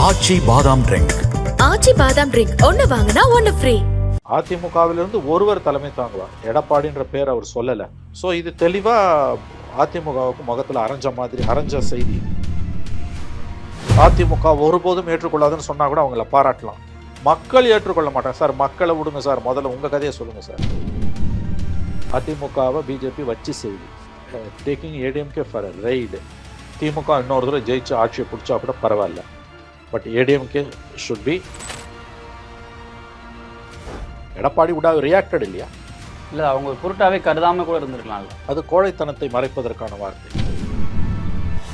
ஆச்சி பாதாம் ட்ரிங்க். ஆச்சி பாதாம் ட்ரிங்க் ஒன்னு வாங்கினா ஒன்னு ஃப்ரீ. அதிமுகவிலிருந்து ஒருவர் தலைமை தாங்குவார். எடப்பாடின்ற பேர் அவர் சொல்லலை. ஸோ இது தெளிவாக அதிமுகவுக்கு முகத்தில் அரைஞ்ச செய்தி. அதிமுக ஒருபோதும் ஏற்றுக்கொள்ளாதுன்னு சொன்னால் கூட அவங்கள பாராட்டலாம். மக்கள் ஏற்றுக்கொள்ள மாட்டாங்க. சார் மக்களை விடுங்க சார், முதல்ல உங்கள் கதையை சொல்லுங்கள் சார். அதிமுகவை பிஜேபி வச்சு செய்தி டேக்கிங் ஏடிஎம்கே ஃபார் ரைடு. திமுக இன்னொரு தடவை ஜெயிச்சு ஆட்சியை பிடிச்சா கூட பரவாயில்ல. But ADMK should B. Edappadi would have reacted இல்லையா? இல்லை, அவங்க பொருட்டாவே கருதாமல் கூட இருந்திருக்கலாம்ல. அது கோழைத்தனத்தை மறைப்பதற்கான வார்த்தை.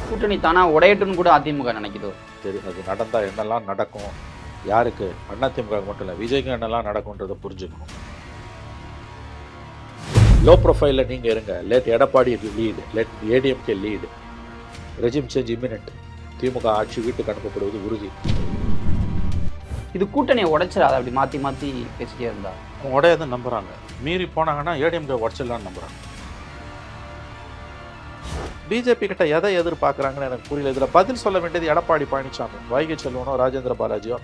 கூட்டணி தானா உடையட்டுன்னு கூட அதிமுக நினைக்குதோ? சரி, அது நடந்தால் என்னெல்லாம் நடக்கும், யாருக்கு, அதிமுக மட்டும் இல்லை விஜய்க்கு என்னெல்லாம் நடக்கும்ன்றதை புரிஞ்சுக்கணும். லோ ப்ரொஃபைலில் நீங்கள் இருங்க. Let Edappadi lead, let ADMK lead. Regime change imminent. திமுக ஆட்சி வீட்டுக்கு அனுப்பப்படுவது உறுதி. இது கூட்டணியை உடைச்சிடாது அப்படி மாற்றி மாற்றி பேசிட்டே இருந்தா? அவங்க உடையதான் நம்புகிறாங்க. மீறி போனாங்கன்னா ஏடிஎம்கே உடச்சிடலான்னு நம்புகிறாங்க. பிஜேபி கிட்ட எதை எதிர்பார்க்குறாங்கன்னு எனக்கு புரியல. இதில் பதில் சொல்ல வேண்டியது எடப்பாடி பழனிசாமி, வைகை செல்வனோ ராஜேந்திர பாலாஜியோ.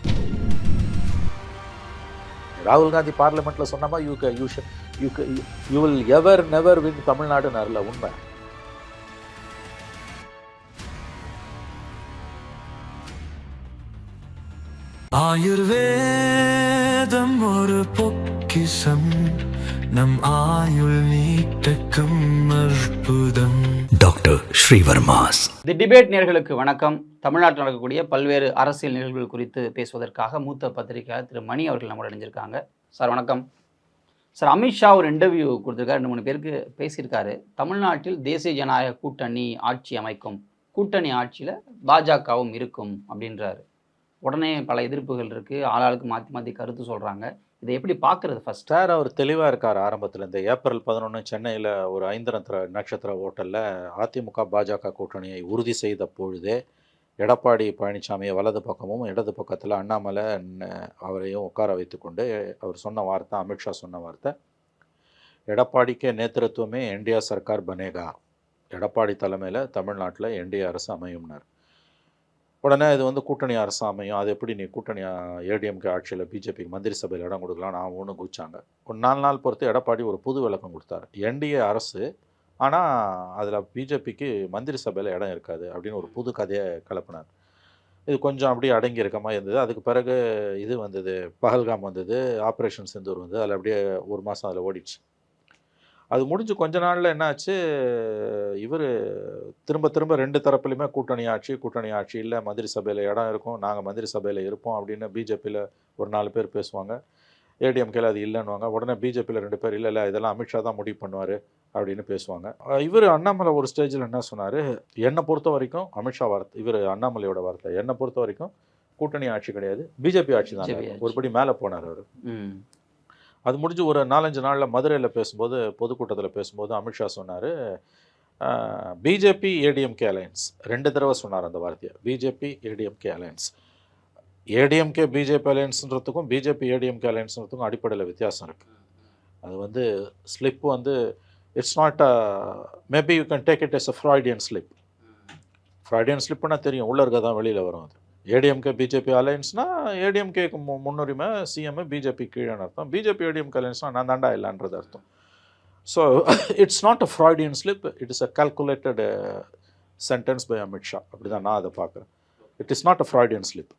ராகுல் காந்தி பார்லிமெண்ட்ல சொன்னமா you will ever never win தமிழ்நாடுன்னு அறில உண்மை. ஆயுர்வேதம் ஒரு பொக்கிஷம், நம் ஆயுள் நீட்டக்கும் அற்புதம். டாக்டர் ஸ்ரீவர்மாஸ். தி டிபேட் நேயர்களுக்கு வணக்கம். தமிழ்நாட்டில் நடக்கக்கூடிய பல்வேறு அரசியல் நிகழ்வுகள் குறித்து பேசுவதற்காக மூத்த பத்திரிகையாளர் திரு மணி அவர்கள் நம்மளோட இணைஞ்சிருக்காங்க. சார் வணக்கம். சார், அமித்ஷா ஒரு இன்டர்வியூ கொடுத்துருக்காரு, 2-3 பேருக்கு பேசியிருக்காரு. தமிழ்நாட்டில் தேசிய ஜனநாயக கூட்டணி ஆட்சி அமைக்கும், கூட்டணி ஆட்சியில் பாஜகவும் இருக்கும் அப்படின்றாரு. உடனே பல எதிர்ப்புகள் இருக்குது, ஆளாளுக்கு மாற்றி மாற்றி கருத்து சொல்கிறாங்க. இதை எப்படி பார்க்குறது? ஃபர்ஸ்ட் சார், அவர் தெளிவாக இருக்கார். ஆரம்பத்தில் இந்த ஏப்ரல் 11 சென்னையில் ஒரு 5 நட்சத்திர ஹோட்டலில் அதிமுக பாஜக கூட்டணியை உறுதி செய்த பொழுதே எடப்பாடி பழனிசாமியை வலது பக்கமும் இடது பக்கத்தில் அண்ணாமலை அவரையும் உட்கார வைத்துக்கொண்டு அவர் சொன்ன வார்த்தை, அமித்ஷா சொன்ன வார்த்தை, எடப்பாடிக்கே நேத்திரத்துவமே என்டிஏ சர்க்கார் பனேகா. எடப்பாடி தலைமையில் தமிழ்நாட்டில் என்டிஏ அரசு அமையும்னார். உடனே இது கூட்டணி அரசு அமையும், அது எப்படி நீ கூட்டணி ஏடிஎம்கே ஆட்சியில் பிஜேபிக்கு மந்திரி சபையில் இடம் கொடுக்கலாம் நான் ஒன்று குச்சாங்க. ஒரு 4 நாள் பொறுத்து எடப்பாடி ஒரு புது விளக்கம் கொடுத்தாரு. என்டிஏ அரசு, ஆனால் அதில் பிஜேபிக்கு மந்திரி சபையில் இடம் இருக்காது அப்படின்னு ஒரு புது கதையை கலப்பினார். இது கொஞ்சம் அப்படியே அடங்கி இருக்கமாக இருந்தது. அதுக்கு பிறகு இது வந்தது, பஹல்காம் வந்தது, ஆப்ரேஷன் சிந்தூர் வந்தது. அதில் அப்படியே ஒரு மாதம் அதில் ஓடிச்சு. அது முடிஞ்சு கொஞ்ச நாளில் என்னாச்சு, இவர் திரும்ப 2 தரப்புலையுமே கூட்டணி ஆட்சி இல்லை, மந்திரி சபையில் இடம் இருக்கும், நாங்கள் மந்திரி சபையில் இருப்போம் அப்படின்னு பிஜேபியில் ஒரு 4 பேர் பேசுவாங்க. ஏடிஎம்கேல அது இல்லைன்னுவாங்க. உடனே பிஜேபியில் 2 பேர் இல்லை இதெல்லாம் அமித்ஷா தான் முடிவு பண்ணுவார் அப்படின்னு பேசுவாங்க. இவர் அண்ணாமலை ஒரு ஸ்டேஜில் என்ன சொன்னார், என்னை பொறுத்த வரைக்கும் அமித்ஷா வார்த்தை, இவர் அண்ணாமலையோட வார்த்தை, என்னை பொறுத்த வரைக்கும் கூட்டணி ஆட்சி கிடையாது, பிஜேபி ஆட்சி தான். ஒருபடி மேலே போனார் அவர். அது முடிஞ்சு ஒரு 4-5 நாளில் மதுரையில் பேசும்போது, பொதுக்கூட்டத்தில் பேசும்போது அமித்ஷா சொன்னார், பிஜேபி ஏடிஎம்கே அலையன்ஸ். 2 தடவை சொன்னார் அந்த வார்த்தையை, BJP ADMK alliance. ADMK BJP அலையன்ஸ்ன்றதுக்கும் பிஜேபி ஏடிஎம்கே அலையன்ஸ்ன்றதுக்கும் அடிப்படையில் வித்தியாசம் இருக்குது. அது slip it's not maybe you can take it as a Freudian slip. Freudian ஸ்லிப்னா தெரியும், உள்ளே இருக்க தான் வெளியில் வரும். அது ஏடிஎம்கே பிஜேபி அலையன்ஸ்னால் ஏடிஎம்கேக்கு முன்னுரிமை, சிஎம் பிஜேபி கீழே அர்த்தம். பிஜேபி ஏடிஎம்கே அலையன்ஸ்னால் நான் தாண்டா இல்லைன்றது அர்த்தம். So it's not a Freudian slip, it is a calculated sentence by Amit Shah. அப்படி தான் நான் அதை பார்க்குறேன். It is not a Freudian slip.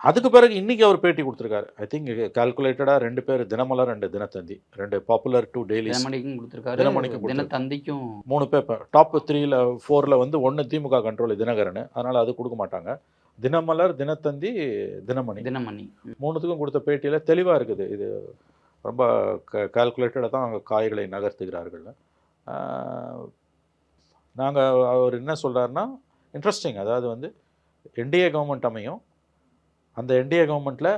அதுக்கு பிறகு இன்றைக்கி அவர் பேட்டி கொடுத்துருக்காரு. ஐ திங்க் கால்குலேட்டடாக 2 பேர், தினமலர் 2 தினத்தந்தி, 2 பாப்புலர் 2 டெய்லிஸ், தினத்தந்திக்கும் 3 பேப்பர். டாப் 3ல் 4ல் 1 திமுக கண்ட்ரோல் தினகரன், அதனால் அது கொடுக்க மாட்டாங்க. தினமலர், தினத்தந்தி, தினமணி 3த்துக்கும் கொடுத்த பேட்டியில் தெளிவாக இருக்குது. இது ரொம்ப கால்குலேட்டடாக தான் அவங்க காய்களை நகர்த்துகிறார்கள். அவர் என்ன சொல்கிறாருன்னா இன்ட்ரெஸ்டிங், அதாவது என்டிஏ கவர்மெண்ட் அமையும், அந்த என்டிஏ கவர்மெண்ட்டில்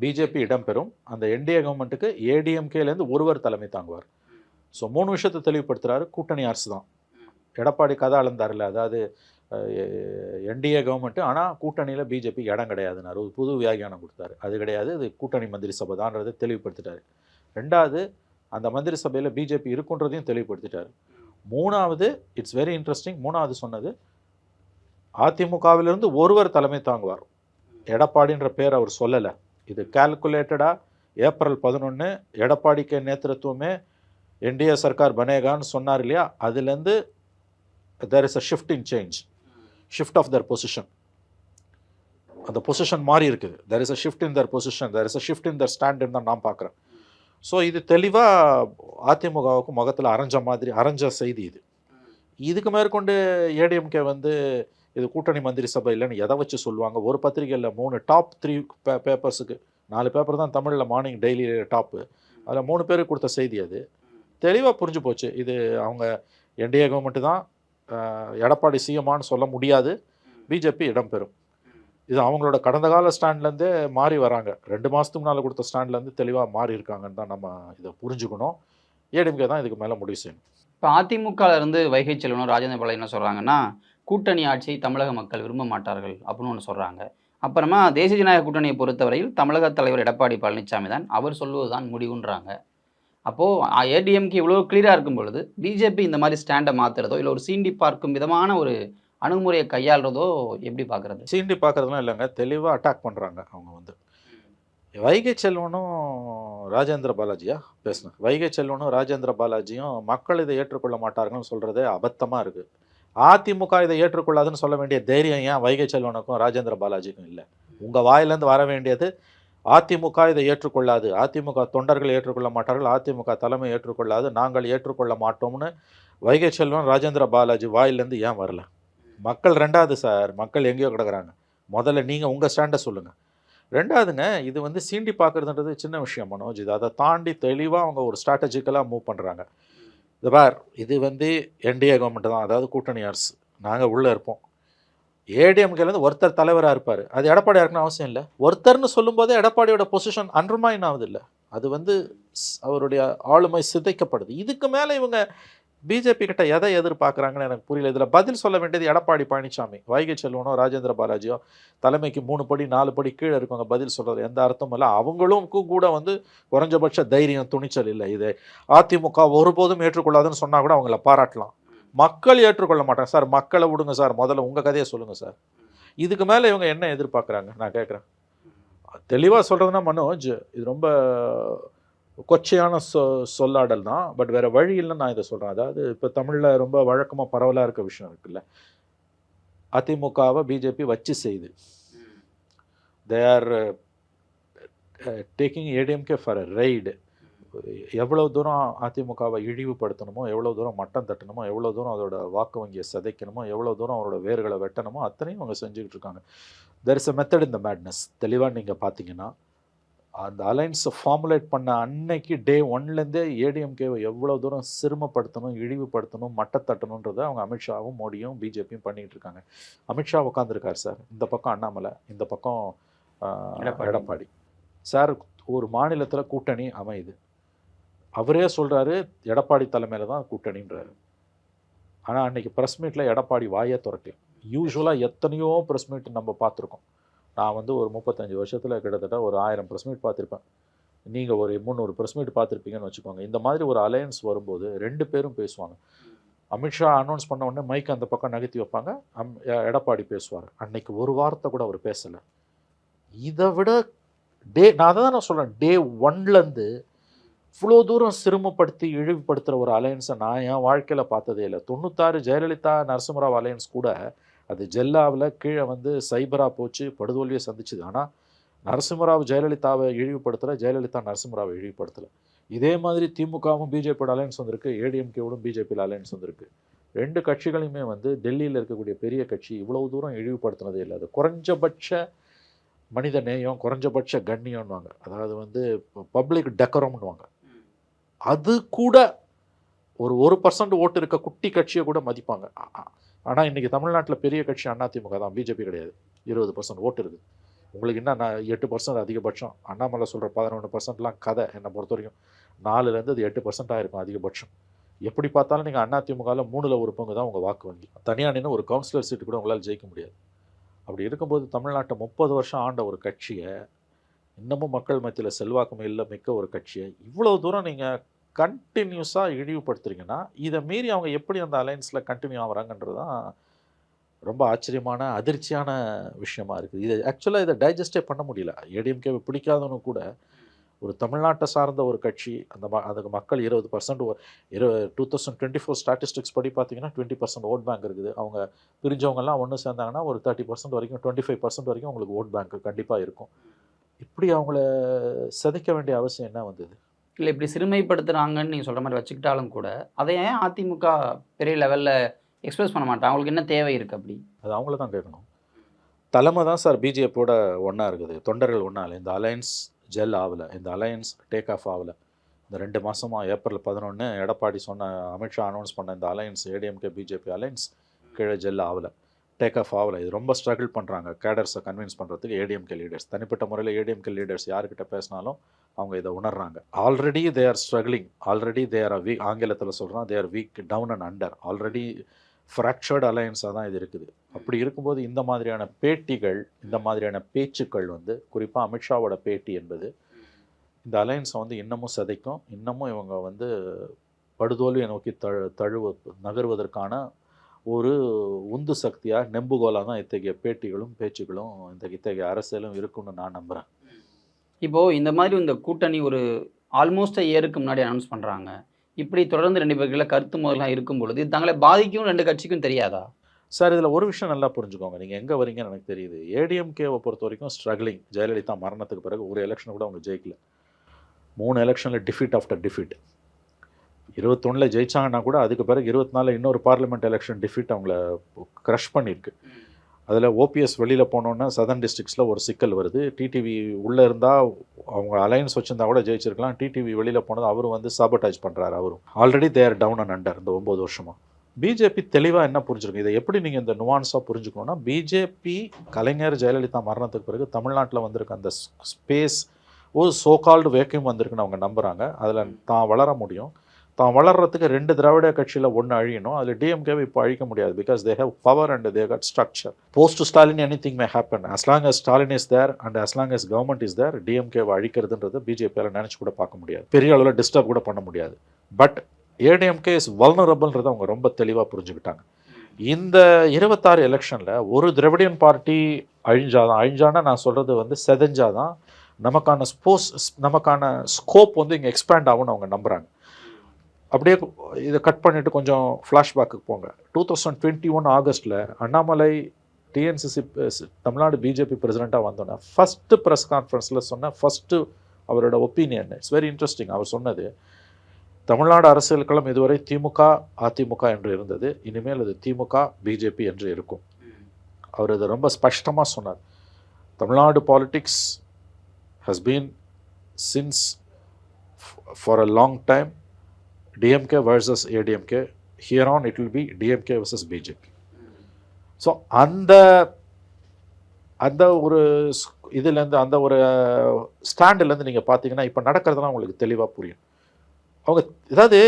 பிஜேபி இடம்பெறும், அந்த என்டிஏ கவர்மெண்ட்டுக்கு ஏடிஎம்கேலேருந்து ஒருவர் தலைமை தாங்குவார். ஸோ 3 விஷயத்தை தெளிவுபடுத்துகிறாரு. கூட்டணி அரசு தான். எடப்பாடி கதை அளந்தார்ல, அதாவது என்டிஏ கவர்மெண்ட்டு, ஆனால் கூட்டணியில் பிஜேபி இடம் கிடையாதுன்னாரு. ஒரு புது வியாகியானம் கொடுத்தாரு. அது கிடையாது, இது கூட்டணி மந்திரி சபை தான்றதை தெளிவுபடுத்திட்டார். 2வது, அந்த மந்திரி சபையில் பிஜேபி இருக்குன்றதையும் தெளிவுபடுத்திட்டார். 3வது, இட்ஸ் வெரி இன்ட்ரெஸ்டிங், 3வது சொன்னது அதிமுகவிலிருந்து ஒருவர் தலைமை தாங்குவார். எடப்பாடின்ற பேர் அவர் சொல்லலை. இது கால்குலேட்டடாக ஏப்ரல் 11 எடப்பாடிக்கு நேத்திரத்துவமே என்டிஏ சர்க்கார் பனேகான்னு சொன்னார் இல்லையா, அதுலேருந்து there is a shift in change, shift of their position. அந்த பொசிஷன் மாறி இருக்குது. There is a shift in their position, there is a shift in their ஸ்டாண்டுன்னு தான் நான் பார்க்குறேன். ஸோ இது தெளிவாக அதிமுகவுக்கு முகத்தில் அரைஞ்ச செய்தி இது. இதுக்கு மேற்கொண்டு ஏடிஎம்கே வந்து இது கூட்டணி மந்திரி சபை இல்லைன்னு எதை வச்சு சொல்லுவாங்க? ஒரு பத்திரிகையில் 3 டாப் 3 பேப்பர்ஸுக்கு 4 பேப்பர் தான் தமிழில் மார்னிங் டெய்லி டாப்பு, அதில் 3 பேருக்கு கொடுத்த செய்தி. அது தெளிவாக புரிஞ்சு போச்சு. இது அவங்க என்டிஏ கவர்மெண்ட்டு தான், எடப்பாடி சிஎம்மான்னு சொல்ல முடியாது, பிஜேபி இடம்பெறும். இது அவங்களோட கடந்த கால ஸ்டாண்ட்லேருந்தே மாறி வராங்க. 2 மாதத்துக்கு முன்னால் கொடுத்த ஸ்டாண்ட்லேருந்து தெளிவாக மாறி இருக்காங்கன்னு தான் நம்ம இதை புரிஞ்சுக்கணும். ஏடிஎம்கே தான் இதுக்கு மேலே முடிவு செய்யணும். இப்போ அதிமுகவில் இருந்து வைகை செல்வனும் ராஜேந்திர பாலாஜி என்ன சொல்கிறாங்கன்னா, கூட்டணி ஆட்சியை தமிழக மக்கள் விரும்ப மாட்டார்கள் அப்படின்னு ஒன்று சொல்கிறாங்க. அப்புறமா தேசிய ஜனநாயக கூட்டணியை பொறுத்தவரையில் தமிழக தலைவர் எடப்பாடி பழனிசாமி தான், அவர் சொல்வது தான் முடிவுன்றாங்க. அப்போது ஏடிஎம்கே இவ்வளோ கிளியராக இருக்கும் பொழுது பிஜேபி இந்த மாதிரி ஸ்டாண்டை மாற்றுறதோ இல்லை ஒரு சீண்டி பார்க்கும் விதமான ஒரு அணுகுமுறையை கையாளுறதோ எப்படி பார்க்குறது? சீண்டி பார்க்குறதுலாம் இல்லைங்க, தெளிவாக அட்டாக் பண்ணுறாங்க. அவங்க வந்து வைகை செல்வனும் ராஜேந்திர பாலாஜியா பேசுனேன். வைகை செல்வனும் ராஜேந்திர பாலாஜியும் மக்கள் இதை ஏற்றுக்கொள்ள மாட்டார்கள்னு சொல்கிறதே அபத்தமாக இருக்குது. அதிமுக இதை ஏற்றுக்கொள்ளாதுன்னு சொல்ல வேண்டிய தைரியம் ஏன் வைகை செல்வனுக்கும் ராஜேந்திர பாலாஜிக்கும் இல்லை? உங்கள் வாயிலேருந்து வர வேண்டியது அதிமுக இதை ஏற்றுக்கொள்ளாது, அதிமுக தொண்டர்கள் ஏற்றுக்கொள்ள மாட்டார்கள், அதிமுக தலைமை ஏற்றுக்கொள்ளாது, நாங்கள் ஏற்றுக்கொள்ள மாட்டோம்னு வைகை செல்வன் ராஜேந்திர பாலாஜி வாயிலேருந்து ஏன் வரல? மக்கள் ரெண்டாவது சார், மக்கள் எங்கேயோ கிடக்குறாங்க. முதல்ல நீங்கள் உங்கள் ஸ்டாண்டை சொல்லுங்கள். ரெண்டாவதுங்க, இது வந்து சீண்டி பார்க்குறதுன்றது சின்ன விஷயம் மனோஜ். இது அதை தாண்டி தெளிவாக அவங்க ஒரு ஸ்ட்ராட்டஜிக்கலாக மூவ் பண்ணுறாங்க. இது பார், இது வந்து என்டிஏ கவர்மெண்ட் தான், அதாவது கூட்டணி அரசு, நாங்கள் உள்ளே இருப்போம். ஏடிஎம்கேலேருந்து ஒருத்தர் தலைவராக இருப்பார், அது எடப்பாடியாக இருக்குன்னு அவசியம் இல்லை. ஒருத்தர்னு சொல்லும்போதே எடப்பாடியோட பொசிஷன் அண்டர்மைன் ஆகுது இல்லை, அது வந்து அவருடைய ஆளுமை சிதைக்கப்படுது. இதுக்கு மேலே இவங்க பிஜேபி கிட்ட எதை எதிர்பார்க்குறாங்கன்னு எனக்கு புரியல. இதில் பதில் சொல்ல வேண்டியது எடப்பாடி பழனிசாமி. வைகை செல்வனோ ராஜேந்திர பாலாஜியோ தலைமைக்கு 3 படி 4 படி கீழே இருக்கவங்க பதில் சொல்கிறது எந்த அர்த்தமும் இல்லை. அவங்களும் கூட வந்து குறைஞ்சபட்ச தைரியம் துணிச்சல் இல்லை. இதை அதிமுக ஒருபோதும் ஏற்றுக்கொள்ளாதுன்னு சொன்னால் கூட அவங்கள பாராட்டலாம். மக்கள் ஏற்றுக்கொள்ள மாட்டாங்க சார். மக்களை விடுங்க சார், முதல்ல உங்கள் கதையை சொல்லுங்கள் சார். இதுக்கு மேலே இவங்க என்ன எதிர்பார்க்குறாங்க நான் கேட்குறேன். தெளிவாக சொல்கிறதுனா மனோஜ், இது ரொம்ப கொச்சையான சொல்லாடல் தான், பட் வேறு வழி இல்லைன்னு நான் இதை சொல்கிறேன். அதாவது இப்போ தமிழில் ரொம்ப வழக்கமாக பரவலாக இருக்க விஷயம் இருக்குல்ல, அதிமுகவை பிஜேபி வச்சு செய்யுது. They are taking ADMK for a ride. எவ்வளோ தூரம் அதிமுகவை இழிவுபடுத்தணுமோ, எவ்வளோ தூரம் மட்டம் தட்டணுமோ, எவ்வளோ தூரம் அதோட வாக்கு வங்கியை சிதைக்கணுமோ, எவ்வளோ தூரம் அவரோட வேர்களை வெட்டணுமோ அத்தனையும் அவங்க செஞ்சுக்கிட்டு இருக்காங்க. There is a method in the madness. தெளிவாக நீங்கள் பார்த்தீங்கன்னா அந்த அலைன்ஸை ஃபார்முலேட் பண்ண அன்னைக்கு டே 1லேருந்தே ஏடிஎம்கேவை எவ்வளோ தூரம் சிறுமப்படுத்தணும், இழிவுபடுத்தணும், மட்டத்தட்டணுன்றதை அவங்க அமித்ஷாவும் மோடியும் பிஜேபியும் பண்ணிகிட்டு இருக்காங்க. அமித்ஷா உட்காந்துருக்கார் சார், இந்த பக்கம் அண்ணாமலை, இந்த பக்கம் எடப்பாடி சார். ஒரு மாநிலத்தில் கூட்டணி அமையுது, அவரே சொல்கிறாரு எடப்பாடி தலைமையில் தான் கூட்டணின்றாரு. ஆனால் அன்றைக்கி ப்ரெஸ் மீட்டில் எடப்பாடி வாயே திறக்கல. யூஸ்வலாக எத்தனையோ ப்ரெஸ் மீட் நம்ம பார்த்துருக்கோம். நான் வந்து ஒரு 35 வருஷத்தில் கிட்டத்தட்ட ஒரு 1000 ப்ரெஸ் மீட் பார்த்துருப்பேன். நீங்கள் ஒரு 300 ப்ரெஸ் மீட் பார்த்துருப்பீங்கன்னு வச்சுக்கோங்க. இந்த மாதிரி ஒரு அலையன்ஸ் வரும்போது 2 பேரும் பேசுவாங்க. அமித்ஷா அனௌன்ஸ் பண்ண உடனே மைக் அந்த பக்கம் நகர்த்தி வைப்பாங்க, எடப்பாடி பேசுவார். அன்னைக்கு ஒரு வார்த்தை கூட அவர் பேசலை. இதை விட நான் அதை தான் நான் சொல்கிறேன், டே 1லேருந்து இவ்வளோ தூரம் சிறுமப்படுத்தி இழிவுபடுத்துகிற ஒரு அலையன்ஸை நான் என் வாழ்க்கையில் பார்த்ததே இல்லை. 96 ஜெயலலிதா நரசிம்மராவ் அலையன்ஸ் கூட அது ஜெல்லாவில் கீழே வந்து சைபராக போச்சு, படுதோல்வியை சந்திச்சுது. ஆனால் நரசிம்மராவ் ஜெயலலிதாவை இழிவுபடுத்தலை, ஜெயலலிதா நரசிம்மராவை இழிவுபடுத்தலை. இதே மாதிரி திமுகவும் பிஜேபியோட அலையன்ஸ் வந்திருக்கு, ஏடிஎம்கேவோடும் பிஜேபியில் அலையன்ஸ் வந்திருக்கு. 2 கட்சிகளையுமே வந்து டெல்லியில் இருக்கக்கூடிய பெரிய கட்சி இவ்வளோ தூரம் இழிவுபடுத்தினதே இல்லை. அது குறைஞ்சபட்ச மனித நேயம், குறைஞ்சபட்ச கண்ணியம்னுவாங்க, அதாவது வந்து பப்ளிக் டெக்கரம்னுவாங்க. அது கூட ஒரு 1% ஓட்டு இருக்க குட்டி கட்சியை கூட மதிப்பாங்க. ஆனால் இன்றைக்கி தமிழ்நாட்டில் பெரிய கட்சி அதிமுக தான், பிஜேபி கிடையாது. 20% ஓட்டு இருக்குது. உங்களுக்கு என்ன 8% அதிகபட்சம். அண்ணாமலை சொல்கிற 11%லாம் கதை. என்னை பொறுத்த வரைக்கும் 4லேருந்து அது 8% இருக்கும் அதிகபட்சம். எப்படி பார்த்தாலும் நீங்கள் அதிமுகவில் 3ல் 1 பங்கு தான் உங்கள் வாக்கு வங்கி. தனியாக நின்று ஒரு கவுன்சிலர் சீட்டு கூட உங்களால் ஜெயிக்க முடியாது. அப்படி இருக்கும்போது தமிழ்நாட்டை 30 வருஷம் ஆண்ட ஒரு கட்சியை, இன்னமும் மக்கள் மத்தியில் செல்வாக்கு இல்லை மிக்க ஒரு கட்சியை இவ்வளோ தூரம் நீங்கள் கண்டினியூஸாக இழிவுபடுத்துறீங்கன்னா, இதை மீறி அவங்க எப்படி அந்த அலையன்ஸில் கண்டினியூ ஆகிறாங்கன்றது தான் ரொம்ப ஆச்சரியமான அதிர்ச்சியான விஷயமா இருக்குது. இது ஆக்சுவலாக இதை டைஜஸ்டே பண்ண முடியல. ஏடிஎம்கேவை பிடிக்காதவனு கூட ஒரு தமிழ்நாட்டை சார்ந்த ஒரு கட்சி அதுக்கு மக்கள் 20% 2024 ஸ்டாட்டிஸ்டிக்ஸ் படி பார்த்தீங்கன்னா 20% ஓட் பேங்க் இருக்குது. அவங்க பிரிஞ்சவங்கெல்லாம் ஒன்று சேர்ந்தாங்கன்னா ஒரு 30% வரைக்கும் 25% வரைக்கும் அவங்களுக்கு ஓட் பேங்க் கண்டிப்பாக இருக்கும். இப்படி அவங்கள சிதைக்க வேண்டிய அவசியம் என்ன வந்தது? இல்லை இப்படி சிறுமைப்படுத்துகிறாங்கன்னு நீங்கள் சொல்கிற மாதிரி வச்சுக்கிட்டாலும் கூட அதை ஏன் அதிமுக பெரிய லெவலில் எக்ஸ்பிரஸ் பண்ண மாட்டாங்க? அவங்களுக்கு என்ன தேவை இருக்குது அப்படி? அது அவங்கள தான் கேட்கணும். தலைமை தான் சார் பிஜேபியோட ஒன்றா இருக்குது, தொண்டர்கள் ஒன்றா இல்லை. இந்த அலையன்ஸ் ஜெல் ஆகலை, இந்த அலையன்ஸ் டேக் ஆஃப் ஆகலை. இந்த 2 மாதமாக ஏப்ரல் 11 எடப்பாடி சொன்ன, அமித்ஷா அனௌன்ஸ் பண்ண இந்த அலையன்ஸ் ஏடிஎம்கே பிஜேபி அலையன்ஸ் கீழே ஜெல் ஆகலை, டேக் ஆஃப் ஆகலை. இது ரொம்ப ஸ்ட்ரகிள் பண்ணுறாங்க கேடர்ஸை கன்வின்ஸ் பண்ணுறதுக்கு ஏடிஎம்கே லீடர்ஸ். தனிப்பட்ட முறையில் ஏடிஎம்கே லீடர்ஸ் யார்கிட்ட பேசினாலும் அவங்க இதை உணர்றாங்க. Already they are struggling, already they are weak. ஆங்கிலத்தில் சொல்கிறான் they are weak, down and under. Already fractured அலையன்ஸாக தான் இது இருக்குது. அப்படி இருக்கும்போது இந்த மாதிரியான பேட்டிகள், இந்த மாதிரியான பேச்சுக்கள் குறிப்பாக அமித்ஷாவோட பேட்டி என்பது இந்த அலையன்ஸை இன்னமும் சிதைக்கும். இன்னமும் இவங்க படுதோல்வியை நோக்கி நகர்வதற்கான ஒரு உந்து சக்தியாக, நெம்புகோலாக தான் இத்தகைய பேட்டிகளும் பேச்சுக்களும் இத்தகைய அரசியலும் இருக்குன்னு நான் நம்புகிறேன். இப்போது இந்த மாதிரி இந்த கூட்டணி ஒரு ஆல்மோஸ்ட் இயருக்கு முன்னாடி அனௌன்ஸ் பண்ணுறாங்க. இப்படி தொடர்ந்து 2 பேர்களில் கருத்து மோதலாம் இருக்கும் பொழுது இது தங்களை பாதிக்கும் 2 கட்சிக்கும் தெரியாதா? சார், இதில் ஒரு விஷயம் நல்லா புரிஞ்சுக்கோங்க. நீங்கள் எங்கே வரீங்கன்னு எனக்கு தெரியுது. ஏடிஎம்கேவை பொறுத்த வரைக்கும் ஸ்ட்ரகிளிங். ஜெயலலிதா மரணத்துக்கு பிறகு ஒரு எலெக்ஷன் கூட அவங்க ஜெயிக்கல. 3 எலெக்ஷனில் டிஃபீட் ஆஃப்டர் டிஃபீட். 21 ஜெயிச்சாங்கன்னா கூட அதுக்கு பிறகு 24 இன்னொரு பார்லிமெண்ட் எலெக்ஷன் டிஃபீட் அவங்கள க்ரஷ் பண்ணியிருக்கு. அதில் ஓபிஎஸ் வெளியில் போனோன்னா சதர்ன் டிஸ்ட்ரிக்ஸில் ஒரு சிக்கல் வருது. டிடிவி உள்ளே இருந்தால் அவங்க அலையன்ஸ் வச்சுருந்தா கூட ஜெயிச்சிருக்கலாம். டிடிவி வெளியில் போனது அவரும் சாபட்டாஜ் பண்ணுறாரு. அவரும் already there down and under. இந்த 9 வருஷமாக பிஜேபி தெளிவாக என்ன புரிஞ்சுருக்கும், இதை எப்படி நீங்கள் இந்த நுவான்ஸாக புரிஞ்சுக்கணுன்னா, பிஜேபி கலைஞர் ஜெயலலிதா மரணத்துக்கு பிறகு தமிழ்நாட்டில் வந்திருக்க அந்த ஸ்பேஸ் ஒரு சோகால்டு வேக்யூம் வந்திருக்குன்னு அவங்க நம்புகிறாங்க. அதில் தான் வளர முடியும். தான் வளர்கிறதுக்கு 2 திராவிட கட்சியில் ஒன்று அழியணும். அதில் டிஎம்கேவை இப்போ அழிக்க முடியாது. Because they have power and they cut structure. Post Stalin anything may happen. as long as Stalin is there and as long as government is there, டிஎம்கேவை அழிக்கிறதுன்றது பிஜேபியால் நினச்சி கூட பார்க்க முடியாது. பெரிய அளவில் டிஸ்டர்ப் கூட பண்ண முடியாது. பட் ஏடிஎம்கே இஸ் வல்னரபிள்ன்றதை அவங்க ரொம்ப தெளிவாக புரிஞ்சுக்கிட்டாங்க. இந்த 26 எலெக்ஷனில் ஒரு திராவிடியன் பார்ட்டி அழிஞ்சானா நான் சொல்கிறது செதஞ்சாதான் நமக்கான ஸ்கோப் இங்கே எக்ஸ்பேண்ட் ஆகும்னு அவங்க நம்புகிறாங்க. அப்படியே இதை கட் பண்ணிவிட்டு கொஞ்சம் ஃப்ளாஷ்பேக்குக்கு போங்க. 2021 ஆகஸ்ட்டில் அண்ணாமலை டிஎன்சிசி தமிழ்நாடு பிஜேபி பிரசிடெண்ட்டாக வந்தோன்னே ஃபஸ்ட்டு ப்ரெஸ் கான்ஃபரன்ஸில் ஃபஸ்ட்டு அவரோட ஒப்பீனியன் இட்ஸ் வெரி இன்ட்ரெஸ்டிங். அவர் சொன்னது, தமிழ்நாடு அரசியல் களம் இதுவரை திமுக அதிமுக என்று இருந்தது, இனிமேல் அது திமுக பிஜேபி என்று இருக்கும். அவர் இதை ரொம்ப ஸ்பஷ்டமாக சொன்னார். Tamil Nadu politics has been since for a long time DMK versus ADMK. Here on it will be DMK versus BJP. So அந்த ஒரு இதுலேருந்து, அந்த ஒரு ஸ்டாண்டிலேருந்து நீங்கள் பார்த்தீங்கன்னா இப்போ நடக்கிறதுலாம் உங்களுக்கு தெளிவாக புரியும். அவங்க ஏதாவது